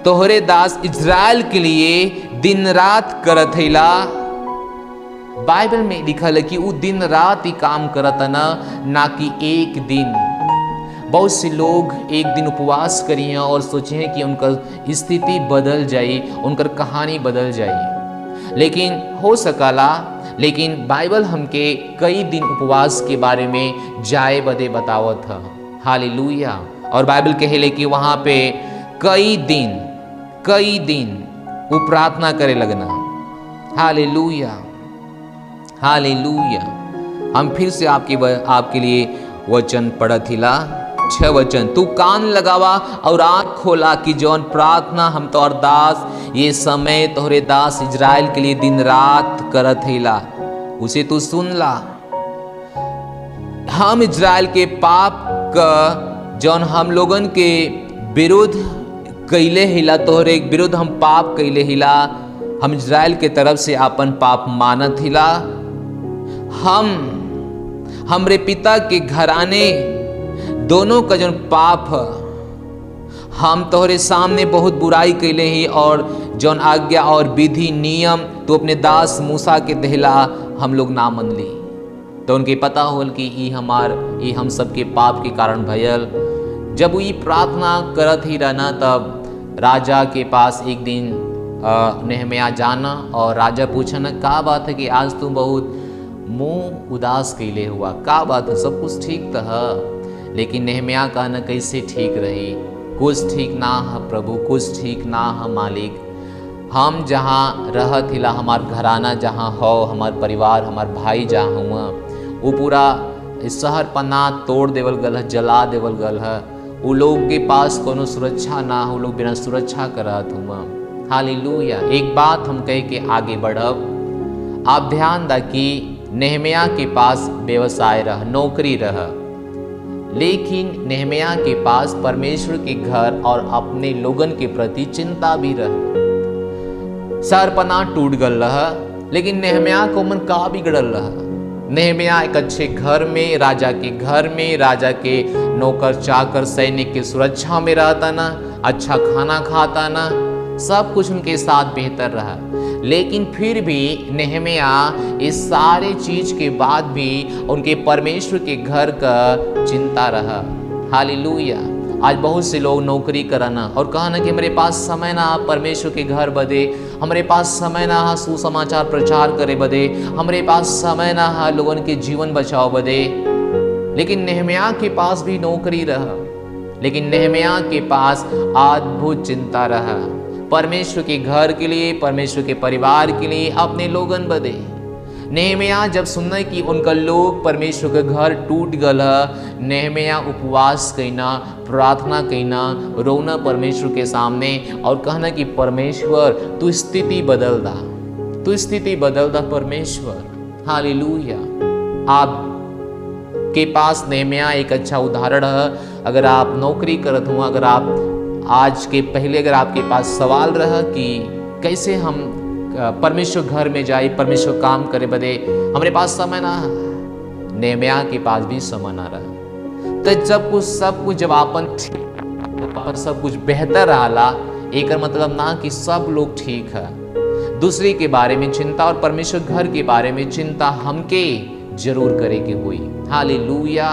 तोहरे दास इज़राइल के लिए दिन रात करत हैला। बाइबल में लिखल है कि वो दिन रात ही काम करत ना कि एक दिन। बहुत से लोग एक दिन उपवास करिए और सोचे कि उनका स्थिति बदल जाए, उनकर कहानी बदल जाए, लेकिन हो सकला। लेकिन बाइबल हमके कई दिन उपवास के बारे में जाए बदे बतावत है। हालेलुया। और बाइबल कहेले कि वहाँ पे कई दिन वो प्रार्थना करे लगना। Hallelujah, hallelujah. हम फिर से आपके लिए वचन पढ़त हिला, 6 वचन। तू कान लगावा और आँख खोला कि जौन प्रार्थना हम तोहर दास ये समय तोहरे दास इज़राइल के लिए दिन रात करत हिला, उसे तू सुन ला। हम इज़राइल के पाप का जौन हम लोगन के विरुद्ध कैले हिला, तोहरे विरुद्ध हम पाप कैले हिला, हम इज़राइल के तरफ से अपन पाप मानत हिला। हमरे पिता के घराने दोनों का जौन पाप है, हम तोहरे सामने बहुत बुराई कैले ही, और जौन आज्ञा और विधि नियम तो अपने दास मूसा के देहला हम लोग ना मन ली। तो उनके पता होल कि ई हम सबके पाप के कारण भयल। जब वो प्रार्थना करत ही रहना, तब राजा के पास एक दिन नेहमिया जाना और राजा पूछना, का बात है कि आज तुम बहुत मुंह उदास कैले हुआ, का बात है, सब कुछ ठीक तो है। लेकिन नेहमिया कहना, कैसे ठीक रही, कुछ ठीक ना है प्रभु, कुछ ठीक ना है मालिक। हम जहाँ रहत हिला, हमार घराना जहाँ हो, हमार परिवार, हमार भाई जहाँ हुआ, वो पूरा शहर पन्ना तोड़ देवल गल है, जला देवल गल है। वो लोग के पास कोनो सुरक्षा ना हो, लोग बिना सुरक्षा करत हुआ। हालेलुया। एक बात हम कह के आगे बढ़ब, आप ध्यान दा कि नेहमिया के पास व्यवसाय रह, नौकरी रह, लेकिन नेहमिया के पास परमेश्वर के घर और अपने लोगन के प्रति चिंता भी रह। सरपना टूट गल रहा, लेकिन नेहमिया को मन का बिगड़ल रहा। नेहमिया एक अच्छे घर में, राजा के घर में, राजा के नौकर चाकर सैनिक की सुरक्षा में रहता ना, अच्छा खाना खाता ना, सब कुछ उनके साथ बेहतर रहा। लेकिन फिर भी नेहमिया इस सारे चीज के बाद भी उनके परमेश्वर के घर का चिंता रहा। हालेलुया। आज बहुत से लोग नौकरी कराना और कहना कि हमारे पास समय ना परमेश्वर के घर बदे, हमारे पास समय ना सुसमाचार प्रचार करे बदे, हमारे पास समय ना लोगन के जीवन बचाओ बदे। लेकिन नेहमिया के पास भी नौकरी रहा, लेकिन नेहमिया के पास अद्भुत चिंता रहा, परमेश्वर के घर के लिए, परमेश्वर के परिवार के लिए, अपने लोगन बदे। नेहमिया जब सुनना कि उनका लोग परमेश्वर के घर टूट गल, नेहमिया उपवास कहना, प्रार्थना कहना, रोना परमेश्वर के सामने और कहना कि परमेश्वर तू स्थिति बदल दा, तू स्थिति बदल दा परमेश्वर। हालेलुया। आप के पास नेहमिया एक अच्छा उदाहरण है। अगर आप नौकरी करत हुआ, अगर आप आज के पहले अगर आपके पास सवाल रहा कि कैसे हम परमेश्वर घर में जाए, परमेश्वर काम करे बदे हमारे पास समय ना है। नेहम्याह के पास भी समय ना रहा। तो जब कुछ सब कुछ जब आपन सब कुछ बेहतर रहा, एक मतलब ना कि सब लोग ठीक है। दूसरे के बारे में चिंता और परमेश्वर घर के बारे में चिंता हमके जरूर करे के हुई। Hallelujah,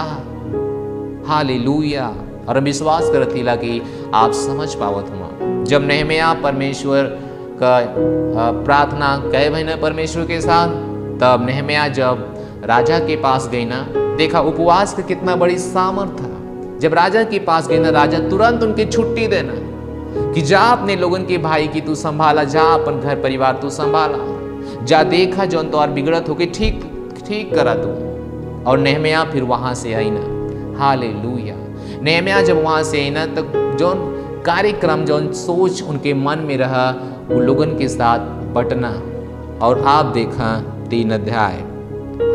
hallelujah. और हम विश्वास करत हिला कि आप समझ पावत हुआ। जब नेहम्याह परमेश्वर का प्रार्थना कहे भाई ना परमेश्वर के साथ, तब नेहम्याह जब राजा के पास गई ना, देखा उपवास का कितना बड़ी सामर्थ था। जब राजा के पास गई ना, राजा तुरंत उनकी छुट्टी देना कि जा अपने लोगन के भाई की तू संभाला, जा अपन घर परिवार तू संभाला, जा देखा जौन तो और बिगड़त होके ठीक करा तू। और नेहम्याह फिर वहां से आई ना। हालेलुया। नेहम्याह जब वहां से आई ना, तो जौन कार्यक्रम जौन सोच उनके मन में रहा वो लोगन के साथ बटना। और आप देखा 3 अध्याय।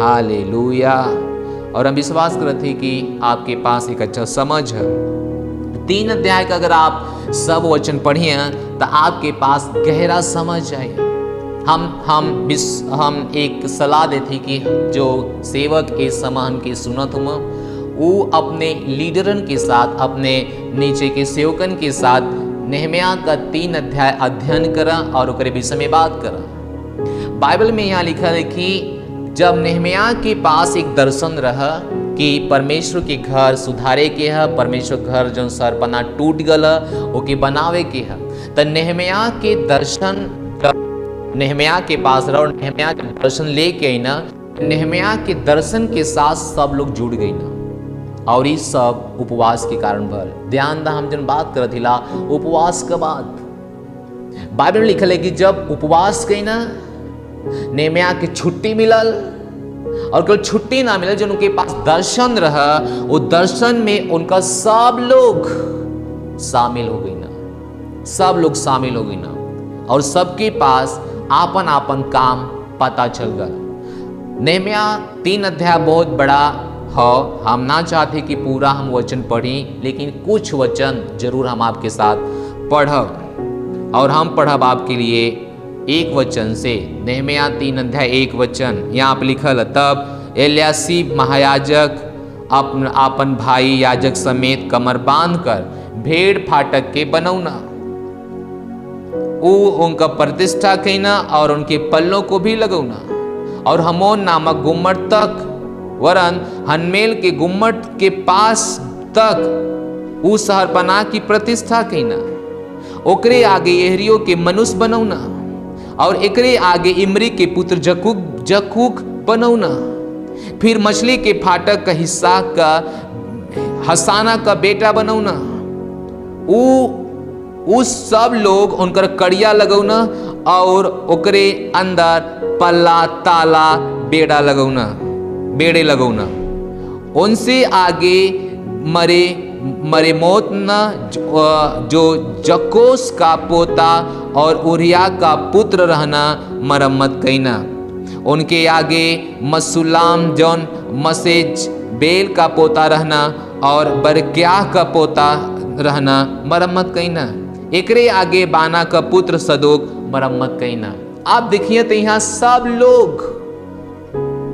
हालेलुया। और हम विश्वास करते हैं कि आपके पास एक अच्छा समझ है। 3 अध्याय का अगर आप सब वचन पढ़िए तो आपके पास गहरा समझ आए। हम एक सलाह देते कि जो सेवक इस समय हमके सुनत हुआ, वो अपने लीडरन के साथ, अपने नीचे के सेवकन के साथ नेहम्याह का 3 अध्याय अध्ययन करा और ओकरे विषय में बात करा। बाइबल में यहाँ लिखा है कि जब नेहम्याह के पास एक दर्शन रहा कि परमेश्वर के घर सुधारे के है, परमेश्वर घर जो सरपना टूट गल ओके बनावे के है, तो नेहम्याह के दर्शन नेहम्याह के पास रहा और नेहम्याह के दर्शन लेके आई ना, नेहम्याह के दर्शन के साथ सब लोग जुड़ गई ना। और इस सब उपवास के कारण भर। ध्यान दा, हम जन बात करत हिला उपवास के बाद, बाइबल में लिखल है कि जब उपवास कई ना, नेहम्याह के छुट्टी मिलल। और केवल छुट्टी ना मिलल, जो उनके पास दर्शन रहा, वो दर्शन में उनका सब लोग शामिल हो गई ना, सब लोग शामिल हो गई ना। और सबके पास आपन आपन काम पता चल गया। नेहम्याह 3 अध्याय बहुत बड़ा है। हम ना चाहते कि पूरा हम वचन पढ़ी, लेकिन कुछ वचन जरूर हम आपके साथ पढ़ब। और हम पढ़ब आपके लिए एक वचन से। नेहम्याह 3 अध्याय 1 वचन यहाँ पर लिखल, तब एल्यासीब महायाजक अपन भाई याजक समेत कमर बांध कर भेड़ फाटक के बनौना, उनका प्रतिष्ठा कहना और उनके पल्लों को भी लगौना। और हमोन नामक गुम्मट तक, वरन हनमेल के गुम्मट के पास तक उस शहरपनाह की प्रतिष्ठा कहना। ओकरे आगे यहरियो के मनुष्य बनौना और एकरे आगे इमरी के पुत्र जकूक बनौना। फिर मछली के फाटक का हिस्सा का हसाना का बेटा बनौना। उस सब लोग उनकर कड़िया लगौना और ओकरे अंदर पल्ला ताला बेड़े लगौना। उनसे आगे मरे मौत न जो जकोस का पोता और उरिया का पुत्र रहना मरम्मत कैना। उनके आगे मसुलाम जौन मसेज बेल का पोता रहना और बरक्याह का पोता रहना मरम्मत कैना। एकरे आगे बाना का पुत्र सदोक मरम्मत कैना। आप देखिए तो यहाँ सब लोग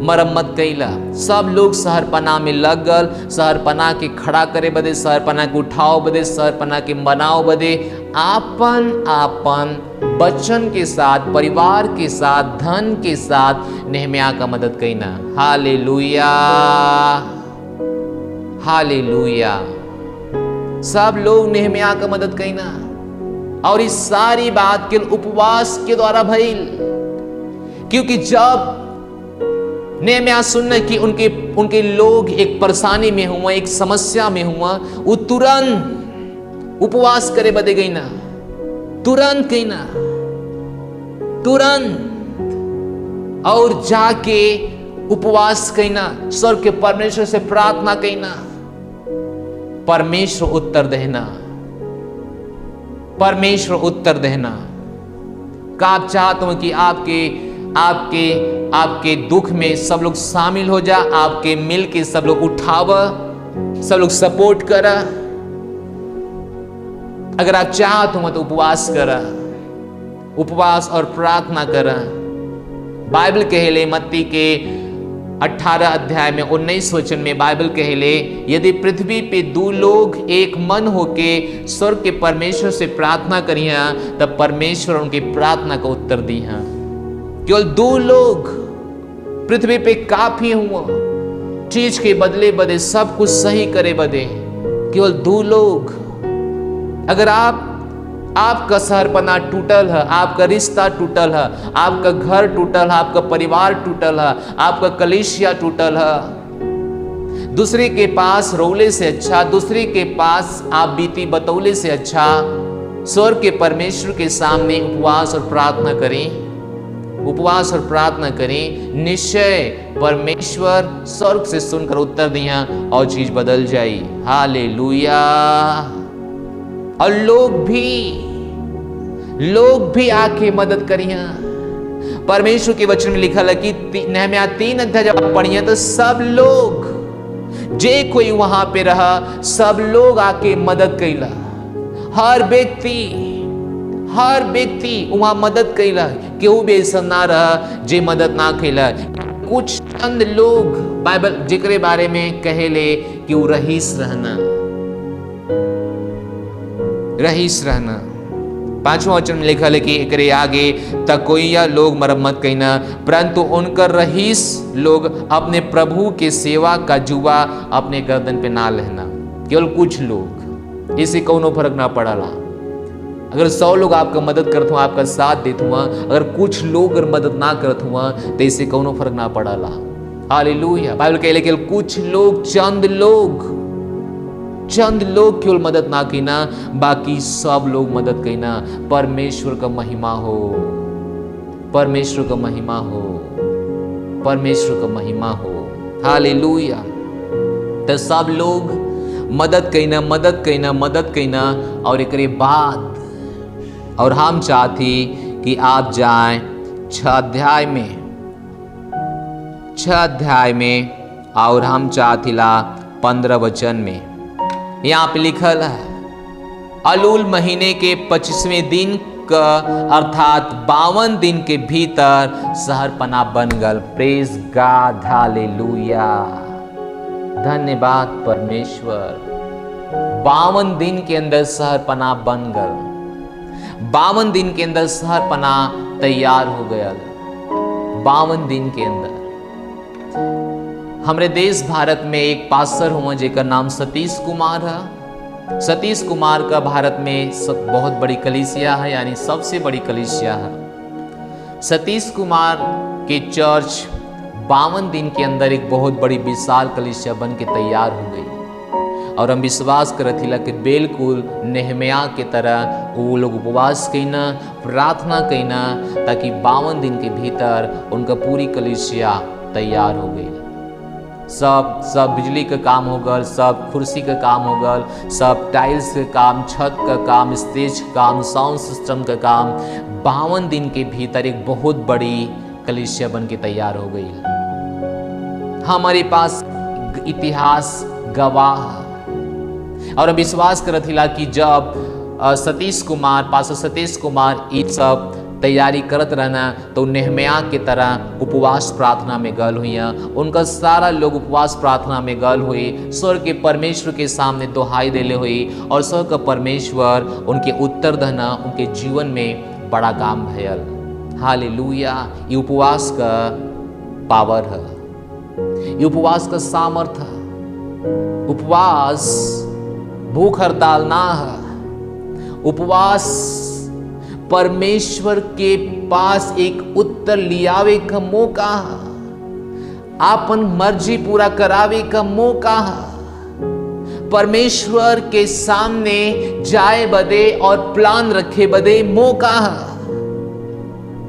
मरम्मत कैला, सब लोग शहरपनाह में लग गल। शहरपनाह के खड़ा करे बदे, शहरपनाह के उठाओ बदे, शहरपनाह के बनाओ बदे आपन आपन बच्चन के साथ, परिवार के साथ, धन के साथ नेहम्याह का मदद कैना। Hallelujah, hallelujah. सब लोग नेहम्याह का मदद कैना। और इस सारी बात के उपवास के द्वारा भइल, क्योंकि जब नेहम्याह सुनने कि उनके लोग एक परेशानी में हुआ, एक समस्या में हुआ, वो तुरंत उपवास करे बदे गई ना, तुरंत गई ना, तुरंत। और जाके उपवास कहना, स्वर्ग के परमेश्वर से प्रार्थना कहना, परमेश्वर उत्तर देना, परमेश्वर उत्तर देना। का आप चाहते हो कि आपके दुख में सब लोग शामिल हो जा, आपके मिल के सब लोग उठावा, सब लोग सपोर्ट करा। अगर आप चाहते हो तो उपवास करा, उपवास और प्रार्थना कर। बाइबल कहेले मत्ती के 18 अध्याय में 19 वचन में बाइबल कहेले, यदि पृथ्वी पे 2 लोग एक मन होके स्वर्ग के परमेश्वर से प्रार्थना करिया तब परमेश्वर उनकी प्रार्थना का उत्तर दिया। केवल 2 लोग पृथ्वी पे काफी हुआ चीज के बदले बदे सब कुछ सही करे बदे। केवल 2 लोग। अगर आपका शहरपना टूटल है, आपका रिश्ता टूटल है, आपका घर टूटल है, आपका परिवार टूटल है, आपका कलीसिया टूटल है, दूसरे के पास रोले से अच्छा, दूसरे के पास आप बीती बतौले से अच्छा स्वर्ग के परमेश्वर के सामने उपवास और प्रार्थना करें। उपवास और प्रार्थना करें, निश्चय परमेश्वर स्वर्ग से सुनकर उत्तर दिया और चीज बदल जाई। हालेलुया। और लोग भी आके मदद करिया। परमेश्वर के वचन में लिखा है कि नहम्याह 3 अध्याय जब आप पढ़िए तो सब लोग जे कोई वहां पे रहा सब लोग आके मदद कैला। हर व्यक्ति वहां मदद कैला। केहू भी ऐसा ना रहा जे मदद ना कैला। कुछ चंद लोग बाइबल जिक्र बारे में कहेले कि वो रहीस रहना। 5वां वचन में लिखा है कि एकरे आगे तकोइया लोग मरम्मत कईना, परंतु उनकर रहीस लोग अपने प्रभु के सेवा का जुआ अपने गर्दन पे ना लेना। केवल कुछ लोग, इसे कोनो फर्क ना पड़ाला। अगर 100 लोग आपका मदद करत हुआ, आपका साथ देत हुआ, अगर कुछ लोग अगर मदद ना करत हुआ तो इसे कोनो फर्क ना पड़ाला। हालेलुया। बाइबल कहे केवल कुछ लोग, चंद लोग केवल मदद ना कीना, बाकी सब लोग मदद कीना। परमेश्वर का महिमा हो, परमेश्वर का महिमा हो, परमेश्वर का महिमा हो। हालेलुया। तो सब लोग मदद कईना और एकरे बाद और हम चाहती कि आप जाएं 6 अध्याय में और हम चाहतीला 15 वचन में। यहाँ पे लिखल है, अलूल महीने के 25वें दिन का अर्थात 52 दिन के भीतर शहरपना बन गल। Praise God. हालेलुया। धन्यवाद परमेश्वर। 52 दिन के अंदर शहरपना बन गल। 52 दिन के अंदर शहरपना तैयार हो गया। 52 दिन के अंदर हमरे देश भारत में एक पास्टर हुआ जेकर नाम सतीश कुमार है। सतीश कुमार का भारत में बहुत बड़ी कलीसिया है, यानी सबसे बड़ी कलीसिया है। सतीश कुमार के चर्च 52 दिन के अंदर एक बहुत बड़ी विशाल कलीसिया बन के तैयार हो गई। और हम विश्वास करत हिला कि बिल्कुल नेहम्याह के तरह वो लोग उपवास कईना, प्रार्थना कईना, ताकि 52 दिन के भीतर उनका पूरी कलीसिया तैयार हो गई। सब बिजली का काम हो गल, सब कुर्सी का काम हो गल, सब टाइल्स का काम, छत का काम, स्टेज का काम, साउंड सिस्टम का काम 52 दिन के भीतर एक बहुत बड़ी कलीसिया बन के तैयार हो गई। हमारे पास इतिहास गवाह और विश्वास करत हिला कि जब पास्टर सतीश कुमार ये सब तैयारी करत रहना तो नेहम्याह की तरह उपवास प्रार्थना में गल हुई। उनका सारा लोग उपवास प्रार्थना में गल हुई, स्वर्ग के परमेश्वर के सामने दुहाई देले हुई और स्वर्ग का परमेश्वर उनके उत्तर दहना उनके जीवन में बड़ा काम भयल। हालेलुया। ये उपवास का पावर है, ये उपवास का सामर्थ है। उपवास भूख हड़ताल ना है। उपवास परमेश्वर के पास एक उत्तर लियावे का मौका है, आपन मर्जी पूरा करावे का मौका है, परमेश्वर के सामने जाए बदे और प्लान रखे बदे मौका है।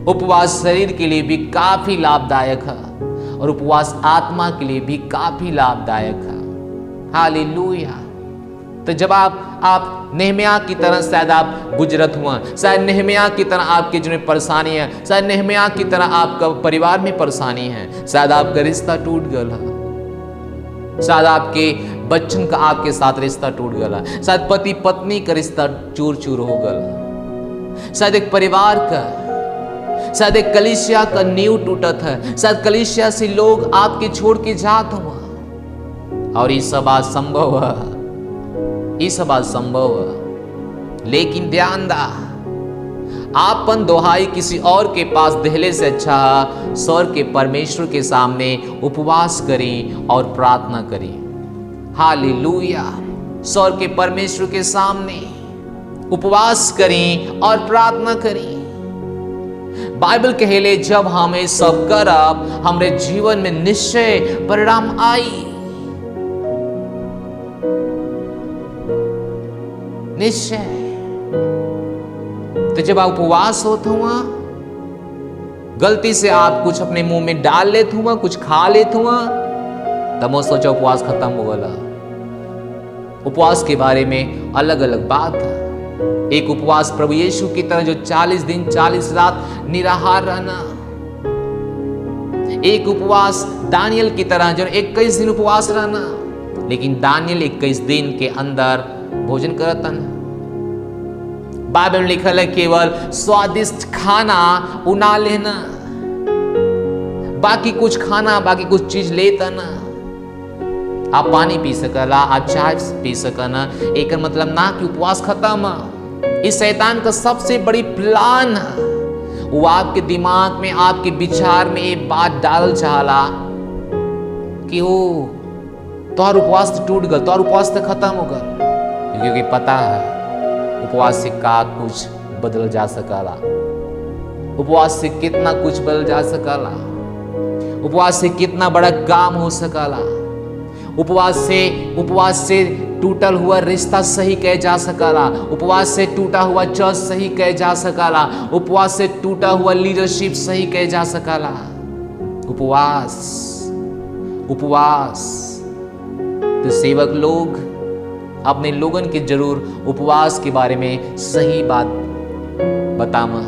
उपवास शरीर के लिए भी काफी लाभदायक है और उपवास आत्मा के लिए भी काफी लाभदायक है। हालेलुया। तो जब आप नेहम्याह की तरह शायद आप गुजरत हुआ, शायद नेहम्याह की तरह आपके जो परेशानी है, शायद नेहम्याह की तरह आपका परिवार में परेशानी है, शायद आपका रिश्ता टूट गया है, शायद आपके बच्चन का आपके साथ रिश्ता टूट गया, शायद पति पत्नी का रिश्ता चूर चूर हो गया, शायद एक परिवार का, शायद एक कलीसिया का नींव टूटत है, शायद कलीसिया से लोग आपके छोड़ के जात हुआ, और ये सब आज संभव है, ये सब आज संभव है। लेकिन ध्यान दा, आपन दोहाई किसी और के पास देहले से अच्छा है स्वर्ग के परमेश्वर के सामने उपवास करें और प्रार्थना करें। हालेलुया। स्वर्ग के परमेश्वर के सामने उपवास करें और प्रार्थना करें। बाइबल कहेले जब हमें सब करब हमरे जीवन में निश्चय परिणाम आई। निश्चय। तो जब आप उपवास होते हुआ, गलती से आप कुछ अपने मुंह में डाल लेते हुआ, कुछ खा लेते हुआ, तब वो सोचा उपवास खत्म हो गया। उपवास के बारे में अलग अलग बात है। एक उपवास प्रभु यीशु की तरह जो 40 दिन 40 रात निराहार रहना, एक उपवास दानियल की तरह जो 21 दिन उपवास रहना, लेकिन दानियल 21 दिन के अंदर भोजन करता ना। बाइबल में लिखल है केवल स्वादिष्ट खाना उना लेना, बाकी कुछ खाना, बाकी कुछ चीज लेता ना। आप पानी पी सकला, आप चाय पी सकना, एक मतलब ना कि उपवास खत्म। इस शैतान का सबसे बड़ी प्लान वो आपके दिमाग में, आपके विचार में एक बात डाल चाहला कि हो तोहर उपवास तो टूट गल, तोहर उपवास तो खत्म हो गल, क्योंकि पता है उपवास से का कुछ बदल जा सकला, उपवास से कितना कुछ बदल जा सकला, उपवास से कितना बड़ा काम हो सकला, उपवास से टूटल हुआ रिश्ता सही कह जा सकला, उपवास से टूटा हुआ चर्च सही कह जा सकला, उपवास से टूटा हुआ लीडरशिप सही कह जा सकला। उपवास तो सेवक लोग अपने लोगन के जरूर उपवास के बारे में सही बात बतामा,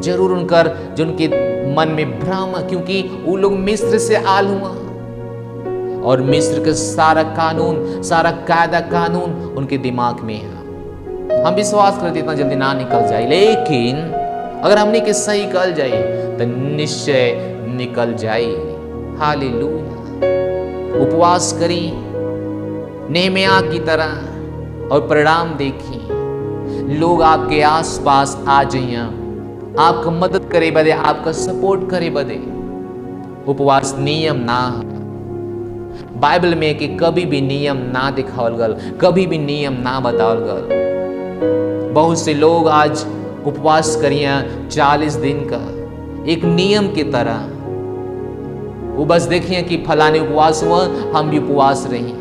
जरूर उनकर जो उनके मन में भ्रम, क्योंकि वो लोग मिस्र से आल हुआ और मिस्र का सारा कानून, सारा कायदा कानून उनके दिमाग में है। हम विश्वास करते इतना जल्दी ना निकल जाए, लेकिन अगर हमने के सही निकल जाए तो निश्चय निकल जाए। हालेलुया। उपवास करी नेहमिया की तरह और परिणाम देखी। लोग आपके आसपास आ जाइए, आपका मदद करे बदे, आपका सपोर्ट करे बदे। उपवास नियम ना, बाइबल में कि कभी भी नियम ना दिखावल गल, कभी भी नियम ना बतावल गल। बहुत से लोग आज उपवास करिए 40 दिन का एक नियम की तरह, वो बस देखिए कि फलाने उपवास हुआ, हम भी उपवास रही।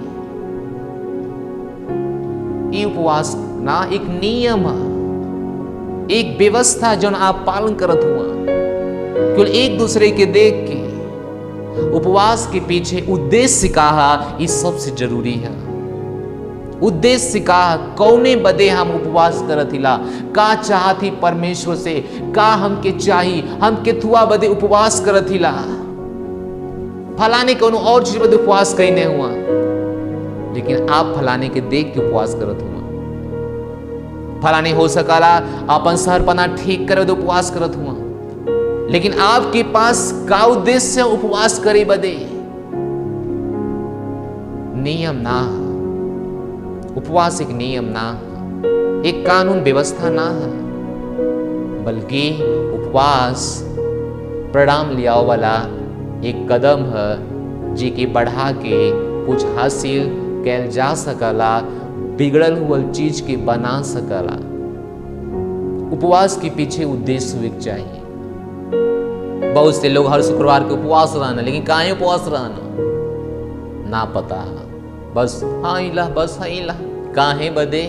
ये उपवास ना एक नियम है, एक व्यवस्था जो आप पालन करत हुआ, केवल एक दूसरे के देख के। उपवास के पीछे उद्देश्य कहा ये सबसे जरूरी है। उद्देश्य कहा कौने बदे हम उपवास करत हिला, का चाहती परमेश्वर से, का हमके चाही, हम केथुआ बदे उपवास करत हिला। फलाने कोनो और चीज बदे उपवास कहीं हुआ, लेकिन आप फलाने के देख के उपवास करत हुआ। फलाने हो सकला अपन सहरपना ठीक करे तो उपवास करत हुआ, लेकिन आपके पास का उद्देश्य उपवास करे बदे? नियम ना, उपवास एक नियम ना, एक कानून व्यवस्था ना है, बल्कि उपवास परिणाम लियाओ वाला एक कदम है, जी के बढ़ा के कुछ हासिल कैल जा सकला, बिगड़ल हुआ चीज के बना सकला। उपवास के पीछे उद्देश्य होना चाहिए। बहुत से लोग हर शुक्रवार के उपवास रहना, लेकिन काहे उपवास रहना ना पता है, बस हाँ इला, बस हाँ इला, काहे बदे?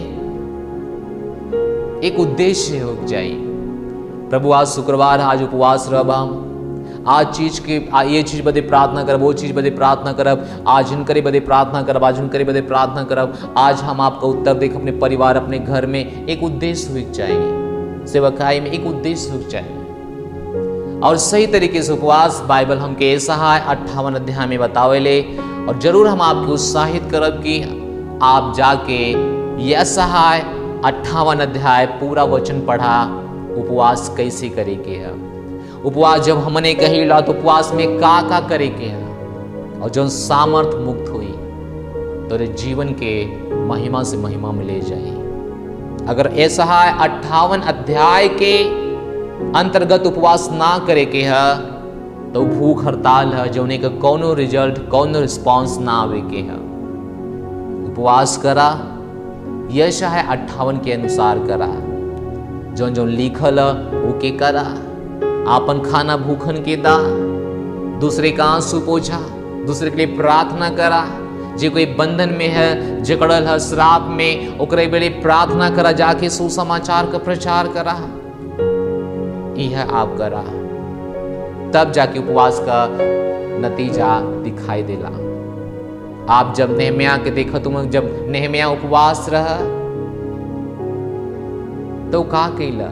एक उद्देश्य हो जाए। प्रभु आज शुक्रवार, आज उपवास रब हम, आज चीज के ये चीज बदे प्रार्थना करब, वो चीज बदे प्रार्थना करब, आज हुनकरे बदे प्रार्थना करब, आज हुनकरे बदे प्रार्थना करब, आज हम आपका उत्तर देख अपने परिवार, अपने घर में। एक उद्देश्य होना चाहिए, सेवकाई में एक उद्देश्य होना चाहिए। और सही तरीके से उपवास बाइबल हमके सहाय 58 अध्याय में बतावेले, और जरूर हम आपको उत्साहित करब कि आप जाके यह सहाय 58 अध्याय पूरा वचन पढ़ा, उपवास कैसे करे के है। उपवास जब हमने कही तो उपवास में का करे के है, और जो सामर्थ मुक्त हुई तो जीवन के महिमा से महिमा में ले जाए। अगर ऐसा है 58 अध्याय के अंतर्गत उपवास ना करे के है तो भूख हड़ताल है, जो उन्हें कौनो रिजल्ट कौनो रिस्पॉन्स ना आवे के है। उपवास करा, यश है 58 के अनुसार करा, जो जो लिखल वो के करा। आपन खाना भूखन के दा, दूसरे का आंसू पोछा, दूसरे के लिए प्रार्थना करा। जे कोई बंधन में है, जकड़ल है श्राप में, ओकरे बेले प्रार्थना करा, जाके सुसमाचार का प्रचार करा। यह आप करा, तब जाके उपवास का नतीजा दिखाई देला। आप जब नेहमिया के देखा, तुम जब नेहमिया उपवास रहा तो का कैला,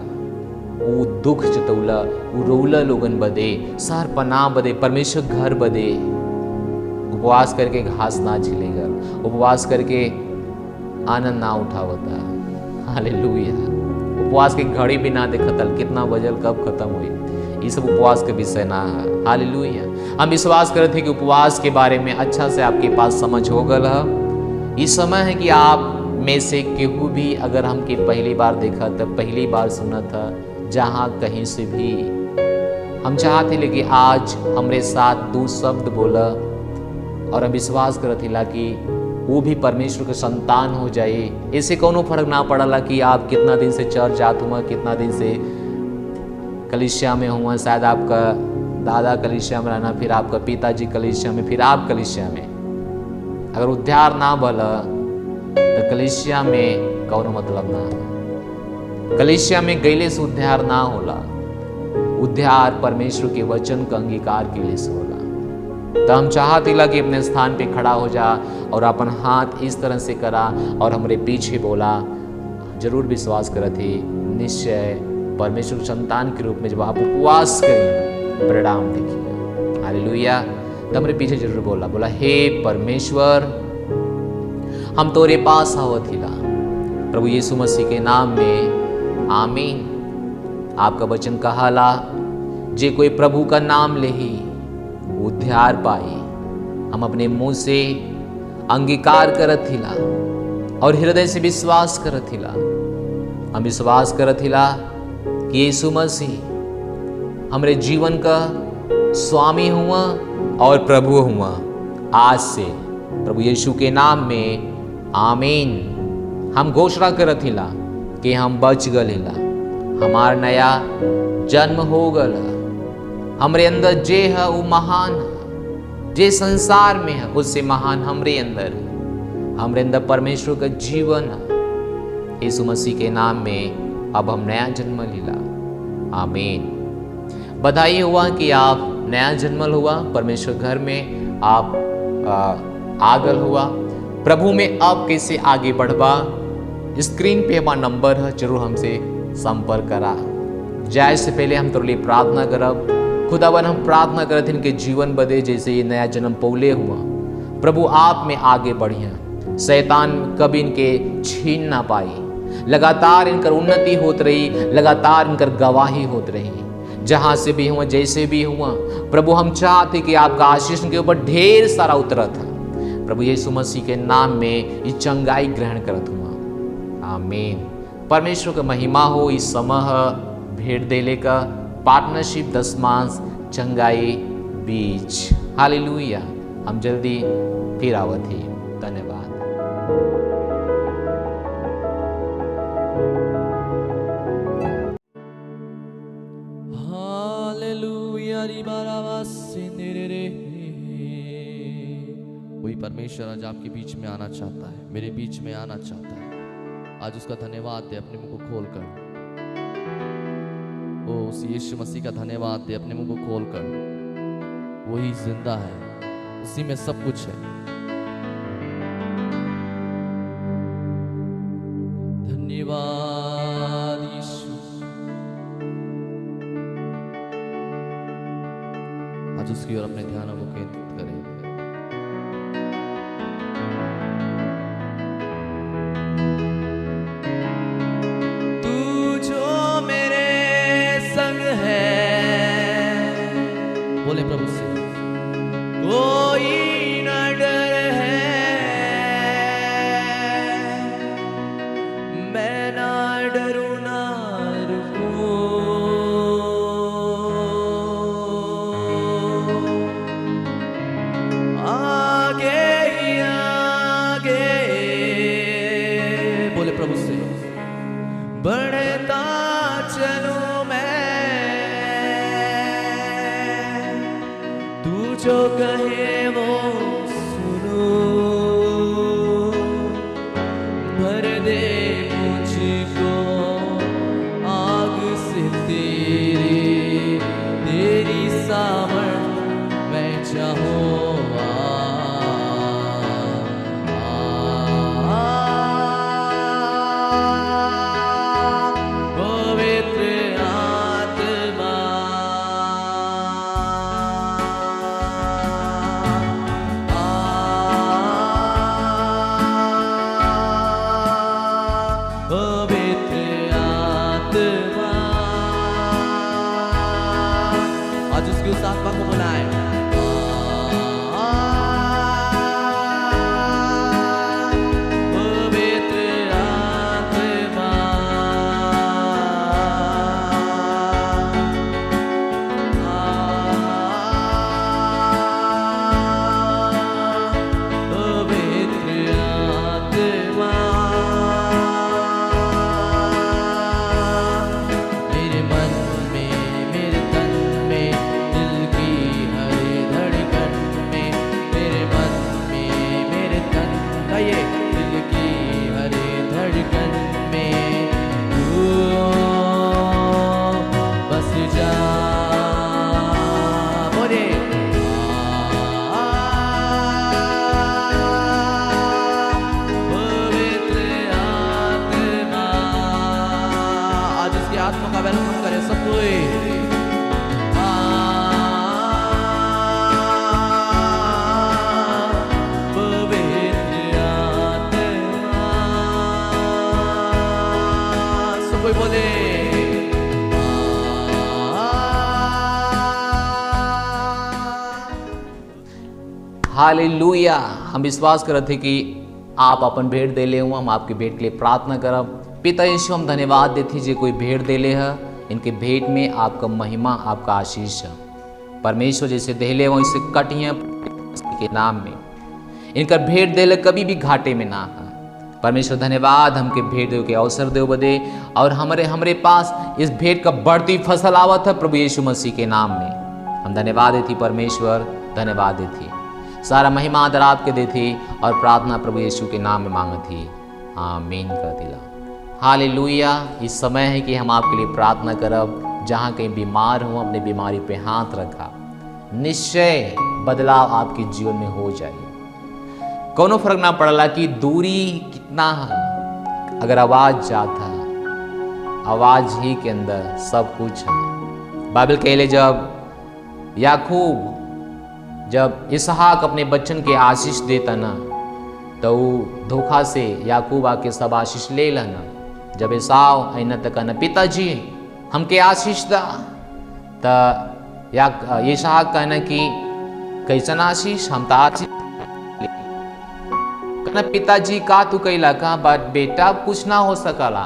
वो दुख जतौला, वो रोला लोगन बदे, शहर पनाह बदे, परमेश्वर घर बदे। उपवास करके घास ना छिलेगा, उपवास करके आनंद ना उठावता। हालेलुया। उपवास की घड़ी भी ना देखतल, कितना बजल कब खत्म हुई, ये सब उपवास के विषय ना है। हालेलुया। हम विश्वास करते हैं कि उपवास के बारे में अच्छा से आपके पास समझ हो गल है। इस समय है कि आप में से केहू भी अगर हमके पहली बार देखा था, पहली बार सुना था, जहाँ कहीं से भी हम चाहते लेकिन आज हमरे साथ दो शब्द बोला, और हम विश्वास करते ला कि वो भी परमेश्वर के संतान हो जाए। ऐसे कोनो फर्क ना पड़ला कि आप कितना दिन से चर्च जात हुआ, कितना दिन से कलीसिया में हुआ, शायद आपका दादा कलीसिया में रहना, फिर आपका पिताजी कलीसिया में, फिर आप कलीसिया में। अगर उद्धार ना भला तो कलीसिया में कौनो मतलब ना। कलीसिया में गईले से उद्धार ना होला, उद्धार परमेश्वर के वचन का अंगीकार के लिए से होला। तो हम चाहते ला कि अपने स्थान पे खड़ा हो जा और अपन हाथ इस तरह से करा और हमारे पीछे बोला, जरूर विश्वास करते निश्चय परमेश्वर संतान के रूप में जब आप उपवास करिए परिणाम देखिए। हालेलुया। तो हमारे पीछे जरूर बोला, हे परमेश्वर, हम तोरे पास आवत हिला प्रभु यीशु मसीह के नाम में, आमीन। आपका वचन कहाला, जे कोई प्रभु का नाम ले ही उद्धार पाई। हम अपने मुंह से अंगीकार करत हिला और हृदय से विश्वास करत हिला। हम विश्वास करत हिला कि यीशु मसीह हमरे जीवन का स्वामी हुआ और प्रभु हुआ। आज से प्रभु यीशु के नाम में, आमीन। हम घोषणा करत हिला कि हम बच गल हिला, हमार नया जन्म हो गल। हमरे अंदर जे है वो महान है, जे संसार में है उससे महान हमरे अंदर परमेश्वर का जीवन है। यीशु मसीह के नाम में अब हम नया जन्म लीला, आमीन। बधाई हुआ कि आप नया जन्मल हुआ, परमेश्वर घर में आप आगल हुआ। प्रभु में अब कैसे आगे बढ़वा, स्क्रीन पे हमारा नंबर है, जरूर हमसे संपर्क करा। जाए से पहले हम तो लिए प्रार्थना करब। खुदावन, हम प्रार्थना करते इनके जीवन बदे, जैसे ये नया जन्म पौले हुआ, प्रभु आप में आगे बढ़िया, शैतान कभी इनके छीन ना पाई। लगातार इनकर उन्नति होत रही, लगातार इनकर गवाही होत रही। जहाँ से भी हुआ, जैसे भी हुआ, प्रभु हम चाहते कि आपका आशीष इनके ऊपर ढेर सारा उतरत है। प्रभु यीशु मसीह के नाम में ये चंगाई ग्रहण करत हुआ, आमीन। परमेश्वर का महिमा हो। इस समय भेंट देले का पार्टनरशिप दशमांश चंगाई बीच। हालेलुया। हम जल्दी फिर आवत ही। धन्यवाद। हालेलुया। वही परमेश्वर आज आपके बीच में आना चाहता है, मेरे बीच में आना चाहता है। आज उसका धन्यवाद दे अपने मुंह को खोलकर। ओ उस यीशु मसीह का धन्यवाद दे अपने मुंह को खोलकर। वही जिंदा है, उसी में सब कुछ है। धन्यवाद यीशु। आज उसकी ओर अपने ध्यानों को केंद्रित करें। हालेलुया। हम विश्वास करते कि आप अपन भेंट देले हुआ, हम आपके भेंट के लिए प्रार्थना करब। पिता यीशु, हम धन्यवाद देते जे कोई भेंट देले है, इनके भेंट में आपका महिमा, आपका आशीष है। परमेश्वर जैसे देले हो इसे कटिए के नाम में, इनका भेंट देले कभी भी घाटे में ना है। परमेश्वर धन्यवाद, हमके भेंट दे के अवसर दे बदे, और हमरे पास इस भेंट का बढ़ती फसल आवत है प्रभु यीशु मसीह के नाम में। हम धन्यवाद देती परमेश्वर, धन्यवाद देती। सारा महिमा आदर आपके देती और प्रार्थना प्रभु यीशु के नाम में मांगती। आमीन कर दिला। हालेलुया। इस समय है कि हम आपके लिए प्रार्थना करब। जहाँ कहीं बीमार हो, अपने बीमारी पे हाथ रखा, निश्चय बदलाव आपके जीवन में हो जाए। कोनो फर्क ना पड़ला कि दूरी कितना है, अगर आवाज जाता है, आवाज ही के अंदर सब कुछ है। बाइबल कहले जब इसहाक अपने बच्चन के आशीष देता ना, तो धोखा से याकूब आके सब आशीष ले लेना। जब एसाव अना तक न पिताजी हमके आशीष दा, त इसहाक कहना कि कैसन आशीष, हम तो आशीष कहना पिताजी का तू कैला का, बट बेटा कुछ ना हो सकला,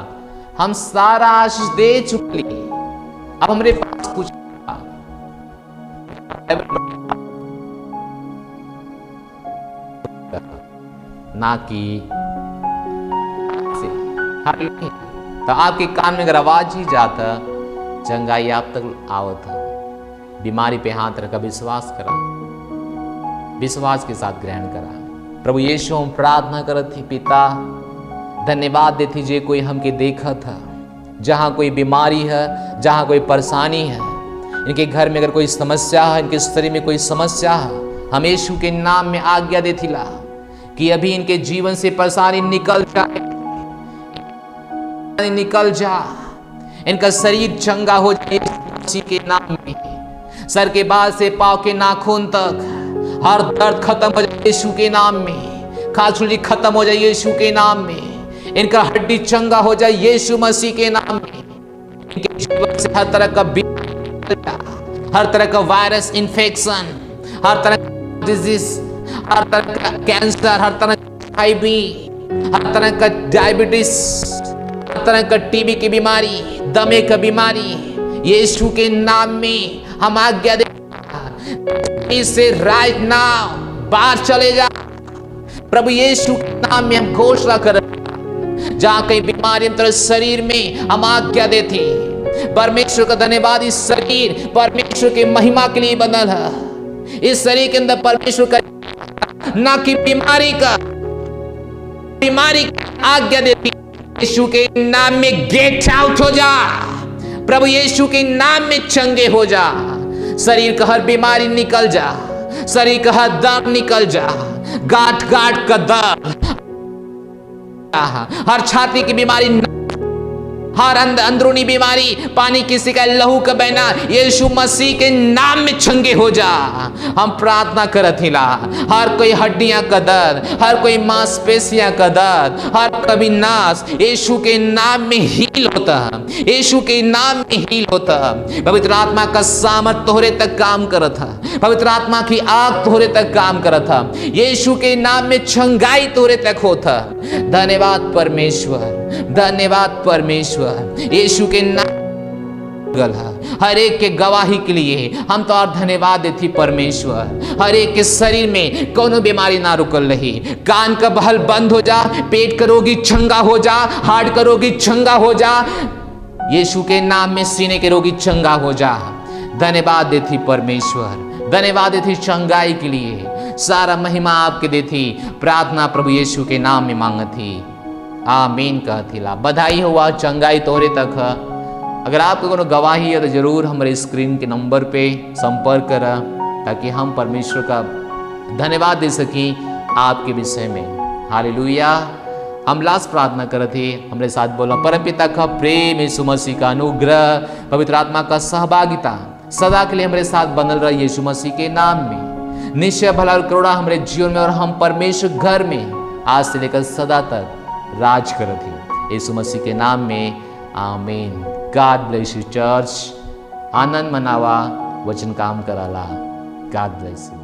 हम सारा आशीष दे चुकली, अब हमरे पास कुछ ना कि तो आपके कान में अगर आवाज ही जाता, चंगाई आप तक आवत। बीमारी पे हाथ रखा, विश्वास करा, विश्वास के साथ ग्रहण करा। प्रभु यीशु, हम प्रार्थना करत थी पिता, धन्यवाद देती जे कोई हमके देखा था, जहाँ कोई बीमारी है, जहाँ कोई परेशानी है, इनके घर में अगर कोई समस्या है, इनके शरीर में कोई समस्या है, हम यीशु के नाम में आज्ञा देती ला कि अभी इनके जीवन से परेशानी निकल जाए, निकल जा, इनका शरीर चंगा हो जाए यीशु के नाम में। सर के बाल से पांव के नाखून तक हर दर्द खत्म हो जाए यीशु के नाम में। खांसी खत्म हो जाए यीशु के नाम में। इनका हड्डी चंगा हो जाए यीशु मसीह के नाम में। इनके जीवन से हर तरह का हर तरह का वायरस इन्फेक्शन, हर तरह का डिजीज, हर तरह का कैंसर, हर तरह का HIV, हर तरह का डायबिटीज, हर तरह का टीबी की बीमारी, दमे का बीमारी, यीशु के नाम में हम आज्ञा दे से राइट नाउ बाहर चले जा। प्रभु यीशु के नाम में हम घोषणा कर, जहां कहीं बीमारी अंतर शरीर में हम आज्ञा देते, परमेश्वर का धन्यवाद। इस शरीर परमेश्वर की महिमा के लिए बनल है। इस शरीर के अंदर परमेश्वर का ना कि बीमारी का आज्ञा देती, यीशु के नाम में गेट आउट हो जा। प्रभु यीशु के नाम में चंगे हो जा। शरीर का हर बीमारी निकल जा, शरीर का हर दर्द निकल जा, गांठ का दर्द, हर छाती की बीमारी, हर अंदरूनी बीमारी, पानी किसी का लहू का बहना, यीशु मसीह के नाम में चंगे हो जा। हम प्रार्थना करत हिला, हर कोई हड्डियां का दर्द, हर कोई मांसपेशियां का दर्द, हर कभी नाश यीशु के नाम में हील होता, यीशु के नाम में हील होता। पवित्र आत्मा का सामर्थ तोहरे तक काम करत है, पवित्र आत्मा की आग तोहरे तक काम करत है, यीशु के नाम में चंगाई तोहरे तक होता। धन्यवाद परमेश्वर, धन्यवाद परमेश्वर। यीशु के नाम हर एक के गवाही के लिए हम तो और धन्यवाद देती परमेश्वर। हर एक के शरीर में कोनो बीमारी ना रुकल रही, कान का बहल बंद हो जा, पेट का रोगी चंगा हो जा, हार्ट का रोगी चंगा हो जा, यीशु के नाम में सीने के रोगी चंगा हो जा। धन्यवाद देती परमेश्वर, धन्यवाद देती चंगाई के लिए। सारा महिमा आपके देती, प्रार्थना प्रभु यीशु के नाम में मांगती। आमीन कहती ला। बधाई हुआ, चंगाई तोरे तक है। अगर आपको कोनो गवाही है तो जरूर हमारे स्क्रीन के नंबर पे संपर्क करा, ताकि हम परमेश्वर का धन्यवाद दे सकी आपके विषय में। हालेलुया। हम लास्ट प्रार्थना कर थे, हमारे साथ बोला, परमपिता का प्रेम, यीशु मसीह का अनुग्रह, पवित्र आत्मा का सहभागिता सदा के लिए हमारे साथ बनल रहा यीशु मसीह के नाम में। निश्चय भला और करुणा हमारे जीवन में और हम परमेश्वर घर में आज से लेकर सदा तक राज करत ही, यीशु मसीह के नाम में आमीन। God bless you church. आनंद मनावा, वचन काम कराला। God bless you.